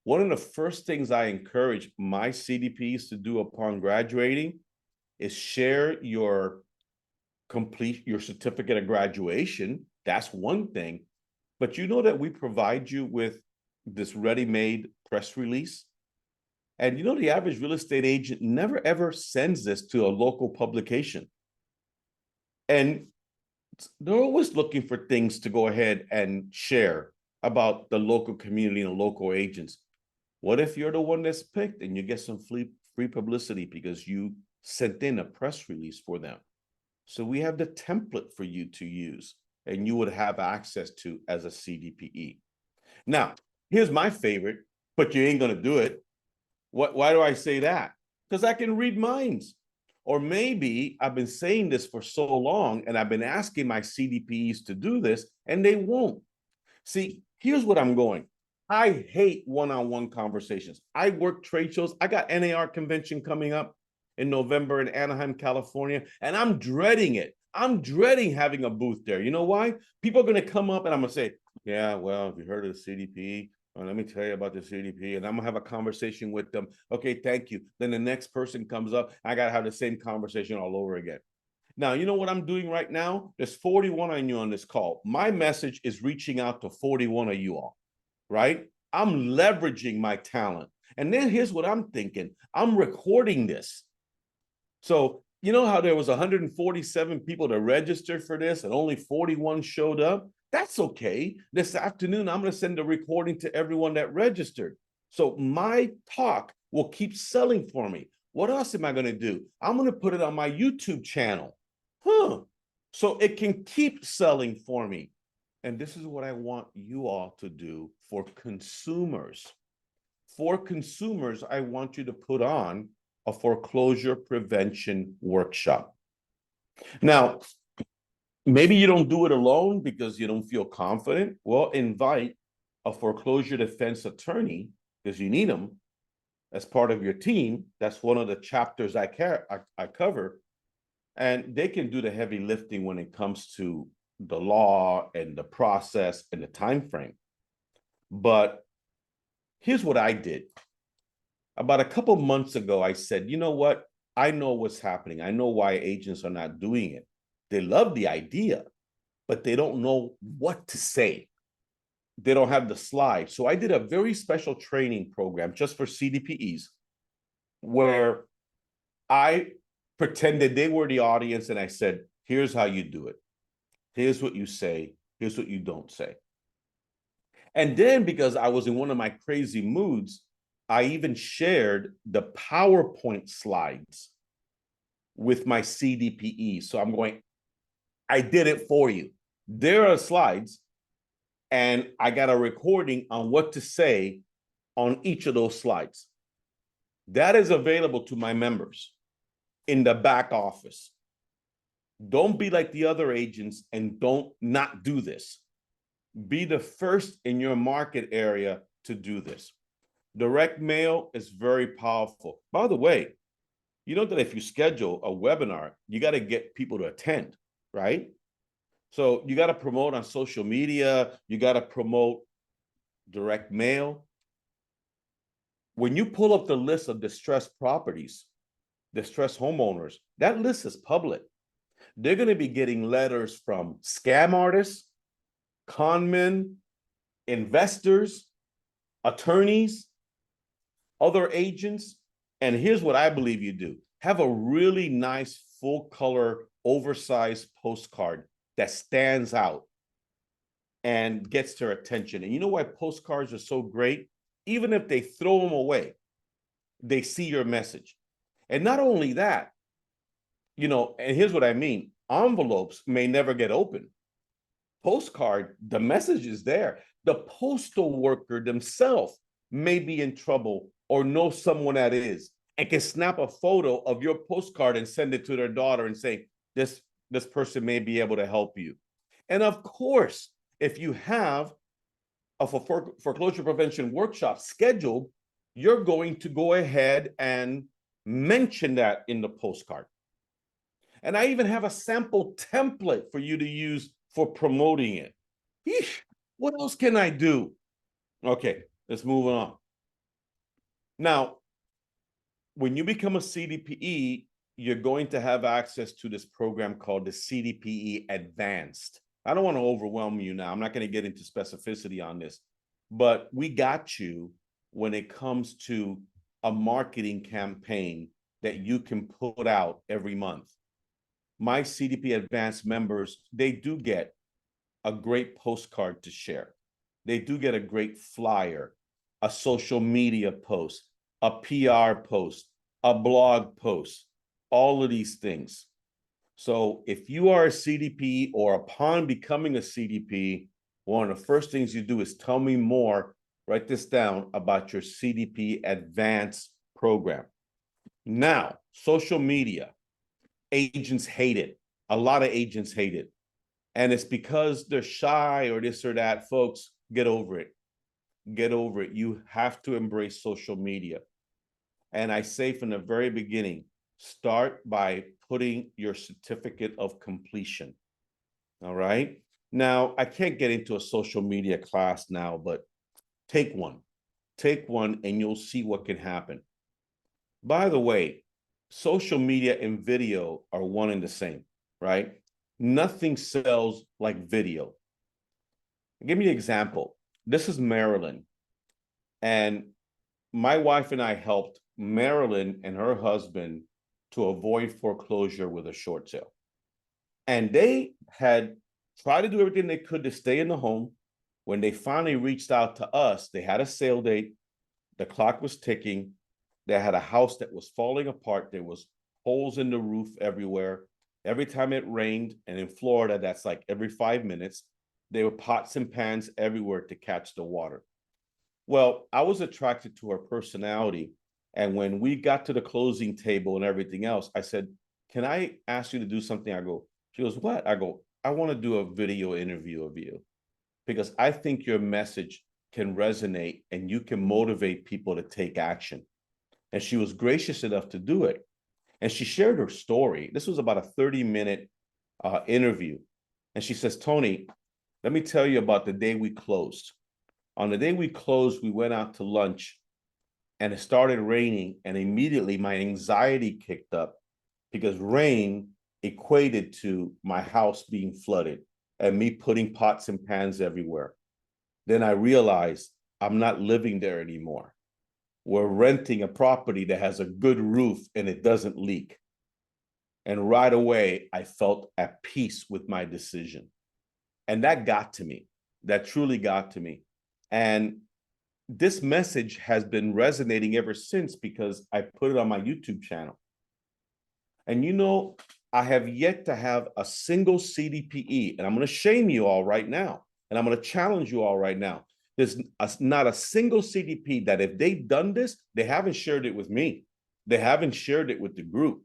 One of the first things I encourage my CDPs to do upon graduating is share your certificate of graduation. That's one thing. But you know that we provide you with this ready-made press release. And you know, the average real estate agent never ever sends this to a local publication. And they're always looking for things to go ahead and share about the local community and local agents. What if you're the one that's picked and you get some free publicity because you sent in a press release for them? So we have the template for you to use and you would have access to as a CDPE. Now, here's my favorite, but you ain't going to do it. Why do I say that? Because I can read minds. Or maybe I've been saying this for so long and I've been asking my CDPEs to do this and they won't. See, here's what I'm going. I hate one-on-one conversations. I work trade shows. I got NAR convention coming up in November in Anaheim, California, and I'm dreading it. I'm dreading having a booth there. You know why? People are going to come up and I'm going to say, yeah, well, have you heard of the CDPE? Well, let me tell you about the CDPE, and I'm gonna have a conversation with them. Okay, thank you. Then the next person comes up, I gotta have the same conversation all over again. Now, you know what I'm doing right now? There's 41 of you on this call. My message is reaching out to 41 of you all, right? I'm leveraging my talent. And then here's what I'm thinking. I'm recording this. So you know how there was 147 people that registered for this and only 41 showed up? That's okay. This afternoon, I'm going to send a recording to everyone that registered. So my talk will keep selling for me. What else am I going to do? I'm going to put it on my YouTube channel. So it can keep selling for me. And this is what I want you all to do for consumers. For consumers, I want you to put on a foreclosure prevention workshop. Now, maybe you don't do it alone because you don't feel confident. Well, invite a foreclosure defense attorney because you need them as part of your team. That's one of the chapters I cover. And they can do the heavy lifting when it comes to the law and the process and the time frame. But here's what I did. About a couple months ago, I said, you know what? I know what's happening. I know why agents are not doing it. They love the idea, but they don't know what to say. They don't have the slide. So I did a very special training program just for CDPEs where I pretended they were the audience and I said, here's how you do it. Here's what you say. Here's what you don't say. And then because I was in one of my crazy moods, I even shared the PowerPoint slides with my CDPE. So I'm going, I did it for you. There are slides, and I got a recording on what to say on each of those slides. That is available to my members in the back office. Don't be like the other agents and don't not do this. Be the first in your market area to do this. Direct mail is very powerful. By the way, you know that if you schedule a webinar, you got to get people to attend, right? So you got to promote on social media. You got to promote direct mail. When you pull up the list of distressed properties, distressed homeowners, that list is public. They're going to be getting letters from scam artists, con men, investors, attorneys, other agents. And here's what I believe you do. Have a really nice full color, oversized postcard that stands out and gets their attention. And you know why postcards are so great? Even if they throw them away, they see your message. And not only that, you know, and here's what I mean. Envelopes may never get open. Postcard, the message is there. The postal worker themselves may be in trouble or know someone that is and can snap a photo of your postcard and send it to their daughter and say, this person may be able to help you. And of course, if you have a foreclosure prevention workshop scheduled, you're going to go ahead and mention that in the postcard. And I even have a sample template for you to use for promoting it. Eesh, what else can I do? Okay, let's move on. Now, when you become a CDPE, you're going to have access to this program called the CDPE Advanced. I don't want to overwhelm you now. I'm not going to get into specificity on this, but we got you when it comes to a marketing campaign that you can put out every month. My CDP Advanced members, they do get a great postcard to share. They do get a great flyer, a social media post, a PR post, a blog post, all of these things. So if you are a CDP or upon becoming a CDP, one of the first things you do is tell me more, write this down, about your CDP Advanced program. Now, social media, agents hate it. A lot of agents hate it. And it's because they're shy or this or that. Folks, get over it. Get over it. You have to embrace social media. And I say from the very beginning, start by putting your certificate of completion. All right. Now, I can't get into a social media class now, but take one. Take one and you'll see what can happen. By the way, social media and video are one and the same, right? Nothing sells like video. Give me an example. This is Marilyn. And my wife and I helped Marilyn and her husband to avoid foreclosure with a short sale. And they had tried to do everything they could to stay in the home. When they finally reached out to us, they had a sale date. The clock was ticking. They had a house that was falling apart. There was holes in the roof everywhere. Every time it rained, and in Florida, that's like every 5 minutes, there were pots and pans everywhere to catch the water. Well, I was attracted to her personality. And when we got to the closing table and everything else, I said, can I ask you to do something? I go, she goes, what? I go, I want to do a video interview of you because I think your message can resonate and you can motivate people to take action. And she was gracious enough to do it. And she shared her story. This was about a 30-minute interview. And she says, Tony, let me tell you about the day we closed. On the day we closed, we went out to lunch and it started raining. And immediately my anxiety kicked up because rain equated to my house being flooded and me putting pots and pans everywhere. Then I realized I'm not living there anymore. We're renting a property that has a good roof and it doesn't leak. And right away, I felt at peace with my decision. And that got to me. That truly got to me. And this message has been resonating ever since because I put it on my YouTube channel. And you know, I have yet to have a single CDPE, and I'm going to shame you all right now, and I'm going to challenge you all right now. There's not a single CDP that if they've done this, they haven't shared it with me. They haven't shared it with the group.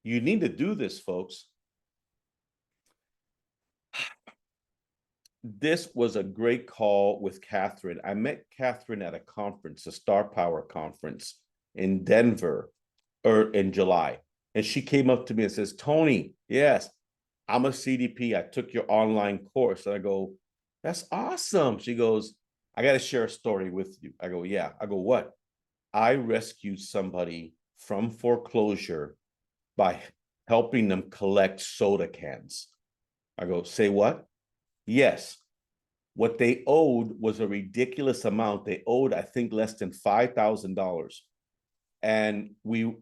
You need to do this, folks. This was a great call with Catherine. I met Catherine at a conference, a Star Power conference in Denver, or in July. And she came up to me and says, Tony, yes, I'm a CDP. I took your online course. And I go, that's awesome. She goes, I got to share a story with you. I go, yeah. I go, what? I rescued somebody from foreclosure by helping them collect soda cans. I go, say what? Yes. What they owed was a ridiculous amount. They owed, I think, less than $5,000. And we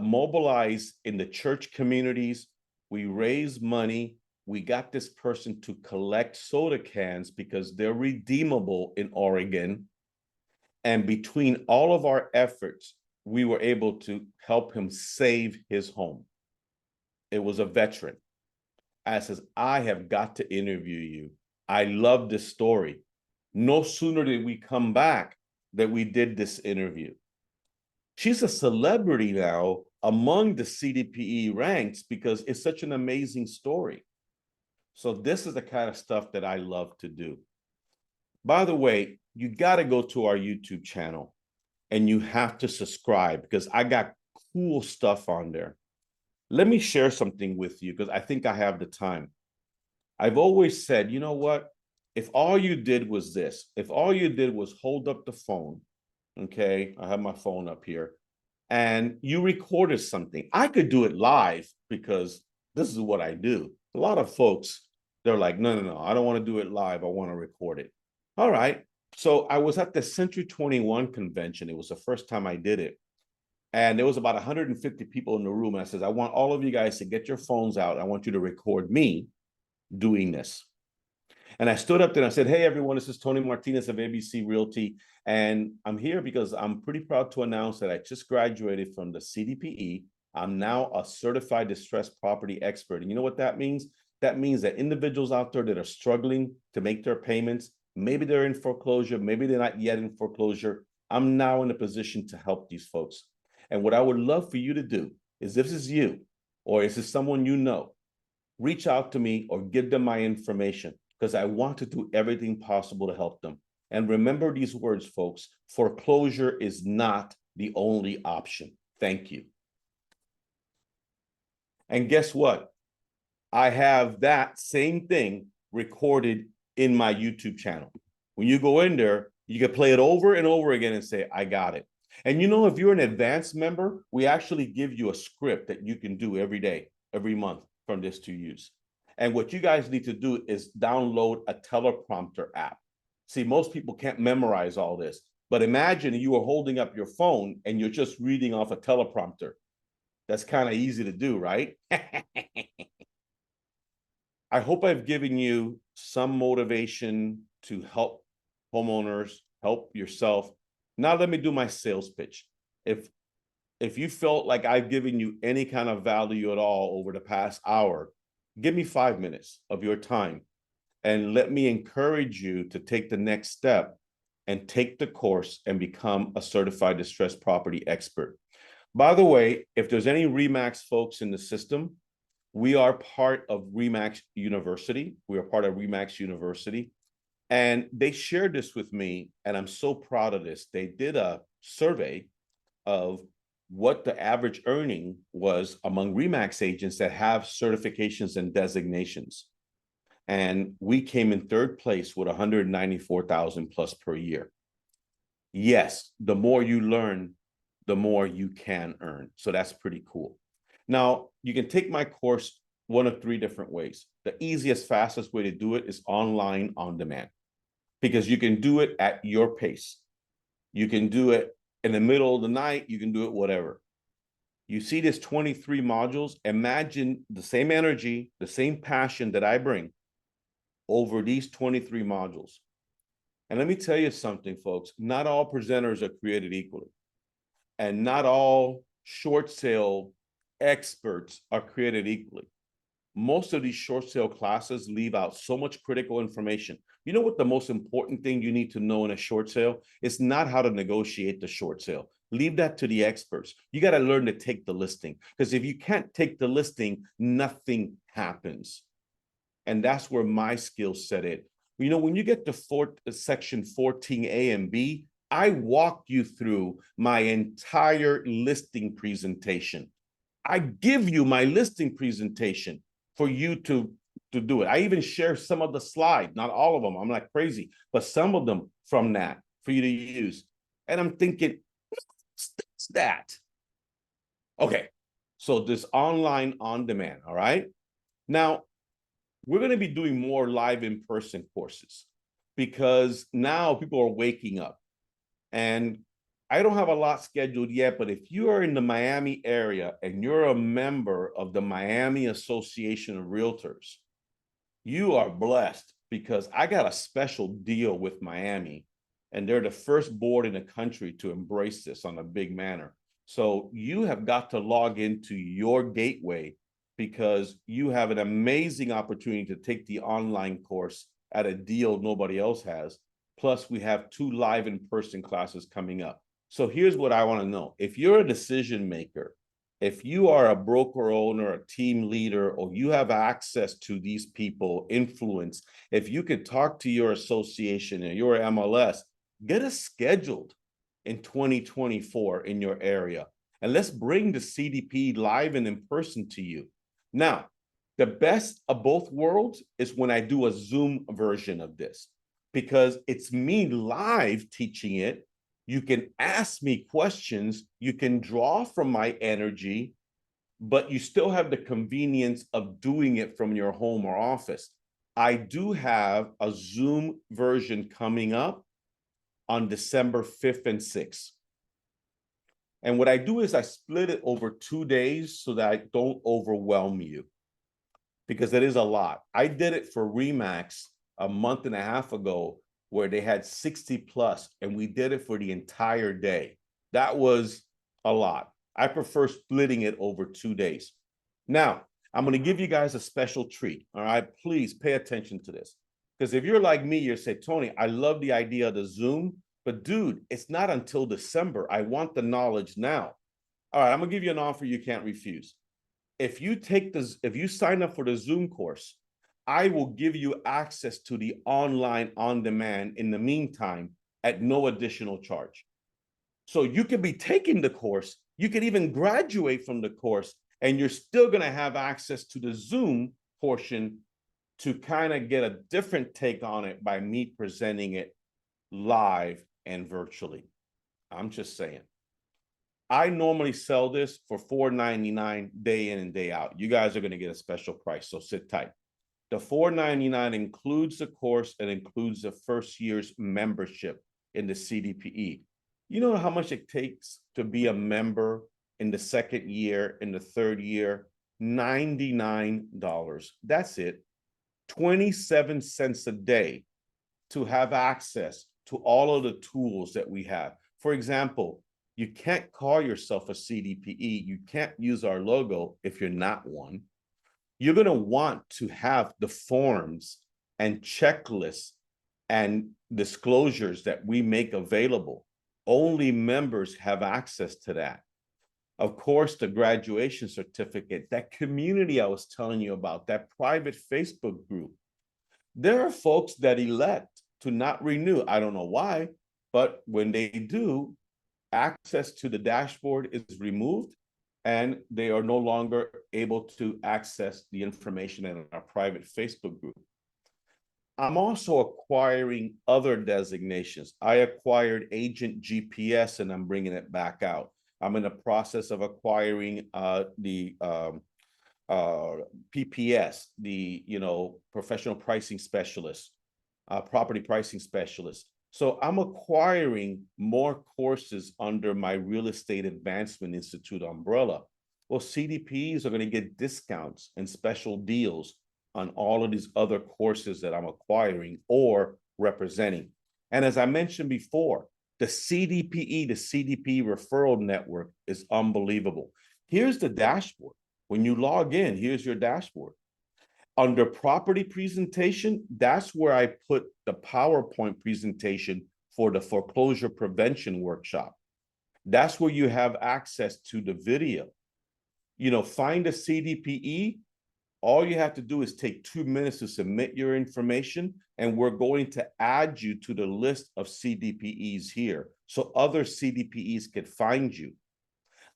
mobilized in the church communities. We raised money. We got this person to collect soda cans because they're redeemable in Oregon. And between all of our efforts, we were able to help him save his home. It was a veteran. I says, I have got to interview you. I love this story. No sooner did we come back that we did this interview. She's a celebrity now among the CDPE ranks because it's such an amazing story. So this is the kind of stuff that I love to do. By the way, you got to go to our YouTube channel and you have to subscribe because I got cool stuff on there. Let me share something with you because I think I have the time. I've always said, you know what? If all you did was this, if all you did was hold up the phone, okay, I have my phone up here, and you recorded something. I could do it live because this is what I do. A lot of folks, they're like, no, I don't want to do it live. I want to record it. All right. So I was at the Century 21 convention. It was the first time I did it. And there was about 150 people in the room. And I said, I want all of you guys to get your phones out. I want you to record me doing this. And I stood up there and I said, hey, everyone, this is Tony Martinez of ABC Realty. And I'm here because I'm pretty proud to announce that I just graduated from the CDPE. I'm now a certified distressed property expert. And you know what that means? That means that individuals out there that are struggling to make their payments, maybe they're in foreclosure, maybe they're not yet in foreclosure. I'm now in a position to help these folks. And what I would love for you to do is, if this is you, or is this someone you know, reach out to me or give them my information, because I want to do everything possible to help them. And remember these words, folks: foreclosure is not the only option. Thank you. And guess what? I have that same thing recorded in my YouTube channel. When you go in there, you can play it over and over again and say, I got it. And you know, if you're an advanced member, we actually give you a script that you can do every day, every month from this to use. And what you guys need to do is download a teleprompter app. See, most people can't memorize all this, but imagine you are holding up your phone and you're just reading off a teleprompter. That's kind of easy to do, right? I hope I've given you some motivation to help homeowners, help yourself. Now let me do my sales pitch. If you felt like I've given you any kind of value at all over the past hour, give me 5 minutes of your time and let me encourage you to take the next step and take the course and become a certified distressed property expert. By the way, if there's any RE/MAX folks in the system, we are part of RE/MAX University. We are part of RE/MAX University. And they shared this with me, and I'm so proud of this. They did a survey of what the average earning was among RE/MAX agents that have certifications and designations. And we came in third place with 194,000 plus per year. Yes, the more you learn, the more you can earn. So that's pretty cool. Now, you can take my course one of 3 different ways. The easiest, fastest way to do it is online on demand, because you can do it at your pace. You can do it in the middle of the night. You can do it whatever. You see this 23 modules. Imagine the same energy, the same passion that I bring over these 23 modules. And let me tell you something, folks. Not all presenters are created equally. And not all short sale experts are created equally. Most of these short sale classes leave out so much critical information. You know what the most important thing you need to know in a short sale? It's not how to negotiate the short sale. Leave that to the experts. You got to learn to take the listing, because if you can't take the listing, nothing happens. And that's where my skill set is. You know, when you get to section 14A and B, I walk you through my entire listing presentation. I give you my listing presentation for you to do it. I even share some of the slides, not all of them. I'm not crazy, but some of them from that for you to use. And I'm thinking, what's that? Okay, so this online on demand, all right? Now, we're going to be doing more live in-person courses, because now people are waking up. And I don't have a lot scheduled yet, but if you are in the Miami area and you're a member of the Miami Association of Realtors, you are blessed, because I got a special deal with Miami, and they're the first board in the country to embrace this on a big manner. So you have got to log into your gateway, because you have an amazing opportunity to take the online course at a deal nobody else has. Plus, we have 2 live in-person classes coming up. So here's what I want to know. If you're a decision maker, if you are a broker owner, a team leader, or you have access to these people, influence, if you could talk to your association or your MLS, get us scheduled in 2024 in your area. And let's bring the CDP live and in person to you. Now, the best of both worlds is when I do a Zoom version of this, because it's me live teaching it, You can ask me questions. You can draw from my energy, but you still have the convenience of doing it from your home or office. I do have a Zoom version coming up on December 5th and 6th. And what I do is I split it over 2 days so that I don't overwhelm you, because it is a lot. I did it for Remax a month and a half ago where they had 60 plus, and we did it for the entire day. That was a lot. I prefer splitting it over 2 days. Now, I'm going to give you guys a special treat. All right, please pay attention to this. Because if you're like me, you say, Tony, I love the idea of the Zoom, but dude, it's not until December. I want the knowledge now. All right, I'm going to give you an offer you can't refuse. If you sign up for the Zoom course, I will give you access to the online on demand in the meantime at no additional charge. So you can be taking the course, you can even graduate from the course, and you're still going to have access to the Zoom portion to kind of get a different take on it by me presenting it live and virtually. I'm just saying. I normally sell this for $4.99 day in and day out. You guys are going to get a special price, so sit tight. The $4.99 includes the course and includes the first year's membership in the CDPE. You know how much it takes to be a member in the second year, in the third year? $99. That's it. 27 cents a day to have access to all of the tools that we have. For example, you can't call yourself a CDPE. You can't use our logo if you're not one. You're going to want to have the forms and checklists and disclosures that we make available. Only members have access to that. Of course, the graduation certificate, that community I was telling you about, that private Facebook group. There are folks that elect to not renew. I don't know why, but when they do, access to the dashboard is removed and they are no longer able to access the information in our private Facebook group. I'm also acquiring other designations. I acquired Agent GPS and I'm bringing it back out. I'm in the process of acquiring the PPS, the professional pricing specialist, property pricing specialist. So I'm acquiring more courses under my Real Estate Advancement Institute umbrella. Well, CDPs are going to get discounts and special deals on all of these other courses that I'm acquiring or representing. And as I mentioned before, the CDPE, the CDP referral network is unbelievable. Here's the dashboard. When you log in, here's your dashboard. Under property presentation, that's where I put the PowerPoint presentation for the foreclosure prevention workshop. That's where you have access to the video. Find a CDPE. All you have to do is take 2 minutes to submit your information, and we're going to add you to the list of CDPEs here so other CDPEs can find you.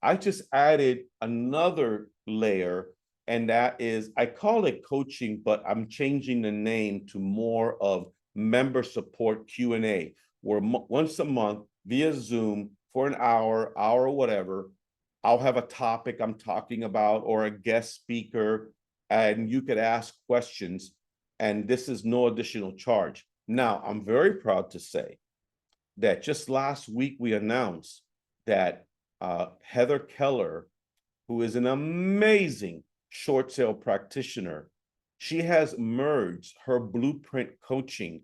I just added another layer, and that is, I call it coaching, but I'm changing the name to more of member support Q&A, where once a month via Zoom for an hour whatever, I'll have a topic I'm talking about or a guest speaker, and you could ask questions, and this is no additional charge. Now, I'm very proud to say that just last week we announced that Heather Keller, who is an amazing short sale practitioner, she has merged her blueprint coaching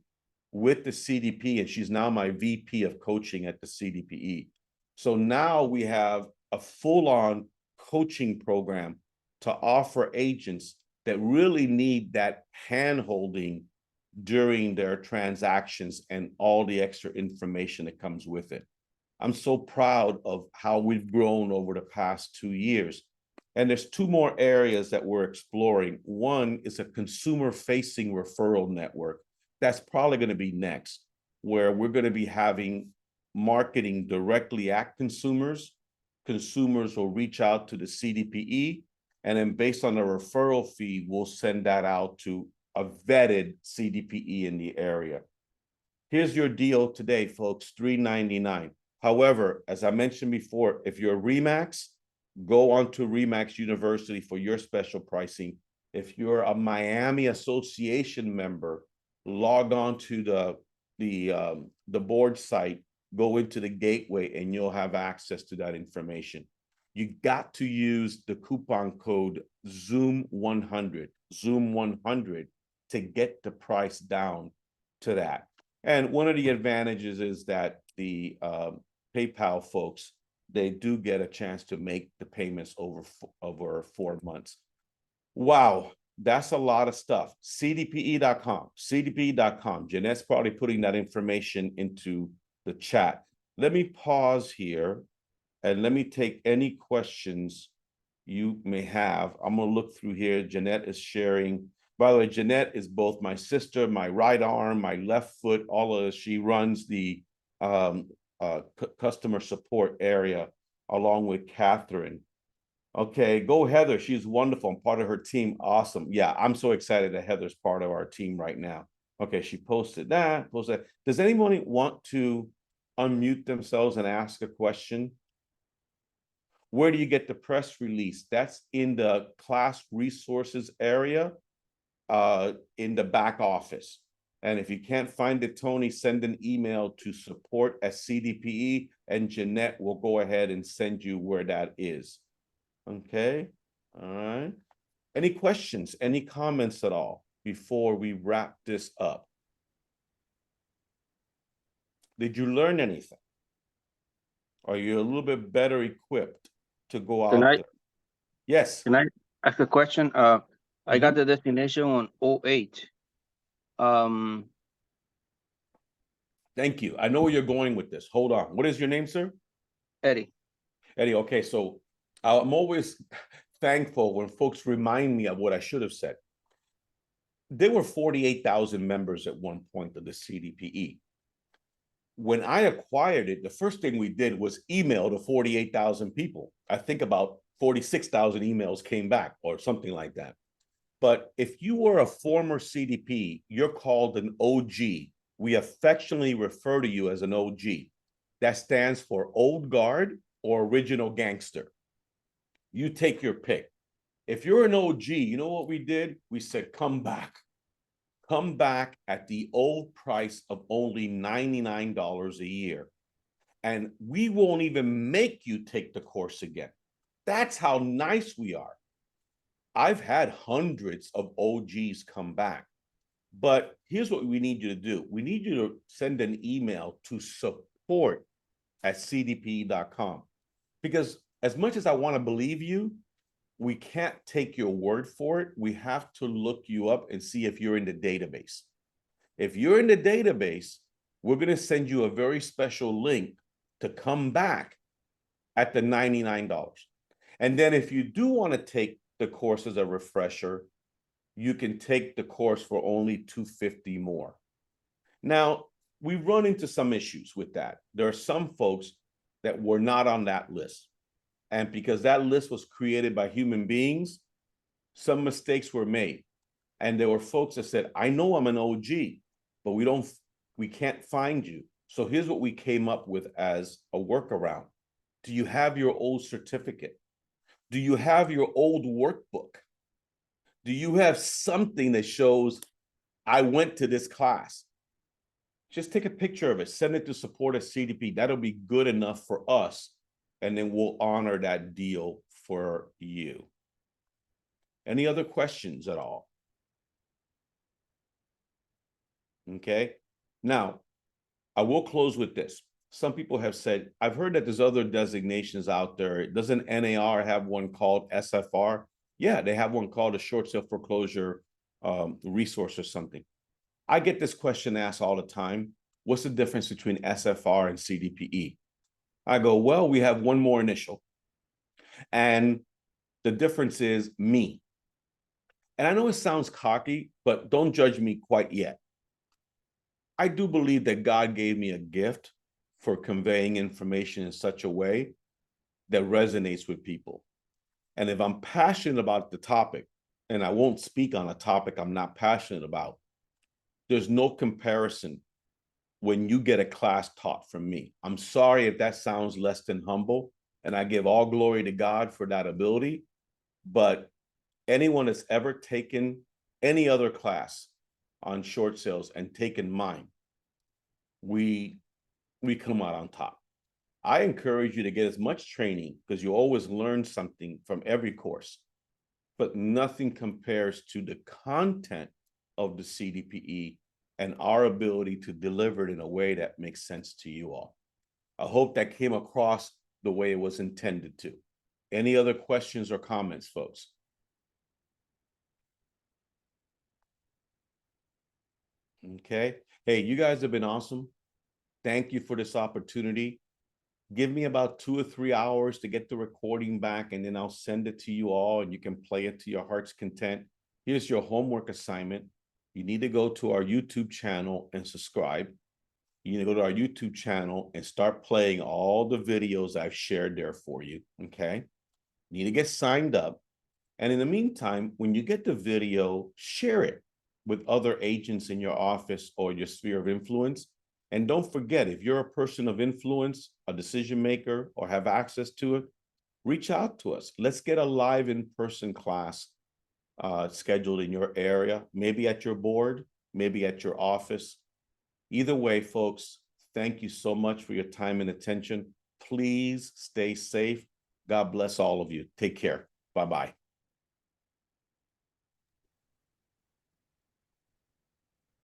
with the CDP, and she's now my VP of coaching at the CDPE. So now we have a full-on coaching program to offer agents that really need that hand-holding during their transactions and all the extra information that comes with it. I'm so proud of how we've grown over the past 2 years. And there's 2 more areas that we're exploring. One is a consumer-facing referral network. That's probably going to be next, where we're going to be having marketing directly at consumers. Consumers will reach out to the CDPE, and then based on the referral fee, we'll send that out to a vetted CDPE in the area. Here's your deal today, folks, $3.99. However, as I mentioned before, if you're a RE/MAX, go on to RE/MAX University for your special pricing. If you're a Miami Association member, log on to the board site, go into the gateway, and you'll have access to that information. You got to use the coupon code Zoom100, Zoom100, to get the price down to that. And one of the advantages is that the PayPal folks, they do get a chance to make the payments over 4 months. Wow, that's a lot of stuff. CDPE.com, CDPE.com. Jeanette's probably putting that information into the chat. Let me pause here and let me take any questions you may have. I'm going to look through here. Jeanette is sharing. By the way, Jeanette is both my sister, my right arm, my left foot, all of this. She runs the customer support area along with Catherine. Okay, go Heather. She's wonderful. I'm part of her team. Awesome. Yeah, I'm so excited that Heather's part of our team right now. Okay, she posted that. Does anybody want to unmute themselves and ask a question? Where do you get the press release? That's in the class resources area in the back office. And if you can't find it, Tony, send an email to support@CDPE, and Jeanette will go ahead and send you where that is. Okay, all right. Any questions, any comments at all before we wrap this up? Did you learn anything? Are you a little bit better equipped to go out there? Yes. Can I ask a question? I got the destination on 08. Thank you. I know where you're going with this. Hold on. What is your name, sir? Eddie. Eddie, okay, so I'm always thankful when folks remind me of what I should have said. There were 48,000 members at one point of the CDPE. When I acquired it, the first thing we did was email to 48,000 people. I think about 46,000 emails came back or something like that. But if you were a former CDP, you're called an OG. We affectionately refer to you as an OG. That stands for Old Guard or Original Gangster. You take your pick. If you're an OG, you know what we did? We said, come back. Come back at the old price of only $99 a year. And we won't even make you take the course again. That's how nice we are. I've had hundreds of OGs come back. But here's what we need you to do. We need you to send an email to support@cdpe.com. Because as much as I want to believe you, we can't take your word for it. We have to look you up and see if you're in the database. If you're in the database, we're going to send you a very special link to come back at the $99. And then if you do want to take the course as a refresher, you can take the course for only $250 more. Now, we run into some issues with that. There are some folks that were not on that list. And because that list was created by human beings, some mistakes were made. And there were folks that said, I know I'm an OG, but we can't find you. So here's what we came up with as a workaround. Do you have your old certificate? Do you have your old workbook? Do you have something that shows I went to this class? Just take a picture of it, send it to support@CDP. That'll be good enough for us. And then we'll honor that deal for you. Any other questions at all? Okay. Now, I will close with this. Some people have said, I've heard that there's other designations out there. Doesn't NAR have one called SFR? Yeah, they have one called a short sale foreclosure resource or something. I get this question asked all the time. What's the difference between SFR and CDPE? I go, well, we have one more initial. And the difference is me. And I know it sounds cocky, but don't judge me quite yet. I do believe that God gave me a gift for conveying information in such a way that resonates with people. And if I'm passionate about the topic, and I won't speak on a topic I'm not passionate about, there's no comparison when you get a class taught from me. I'm sorry if that sounds less than humble, and I give all glory to God for that ability. But anyone that's ever taken any other class on short sales and taken mine, we come out on top. I encourage you to get as much training because you always learn something from every course, but nothing compares to the content of the CDPE and our ability to deliver it in a way that makes sense to you all. I hope that came across the way it was intended to. Any other questions or comments, folks? Okay. Hey, you guys have been awesome. Thank you for this opportunity. Give me about 2 or 3 hours to get the recording back, and then I'll send it to you all, and you can play it to your heart's content. Here's your homework assignment. You need to go to our YouTube channel and subscribe. You need to go to our YouTube channel and start playing all the videos I've shared there for you, okay? You need to get signed up. And in the meantime, when you get the video, share it with other agents in your office or your sphere of influence. And don't forget, if you're a person of influence, a decision maker, or have access to it, reach out to us. Let's get a live in-person class scheduled in your area, maybe at your board, maybe at your office. Either way, folks, thank you so much for your time and attention. Please stay safe. God bless all of you. Take care. Bye-bye.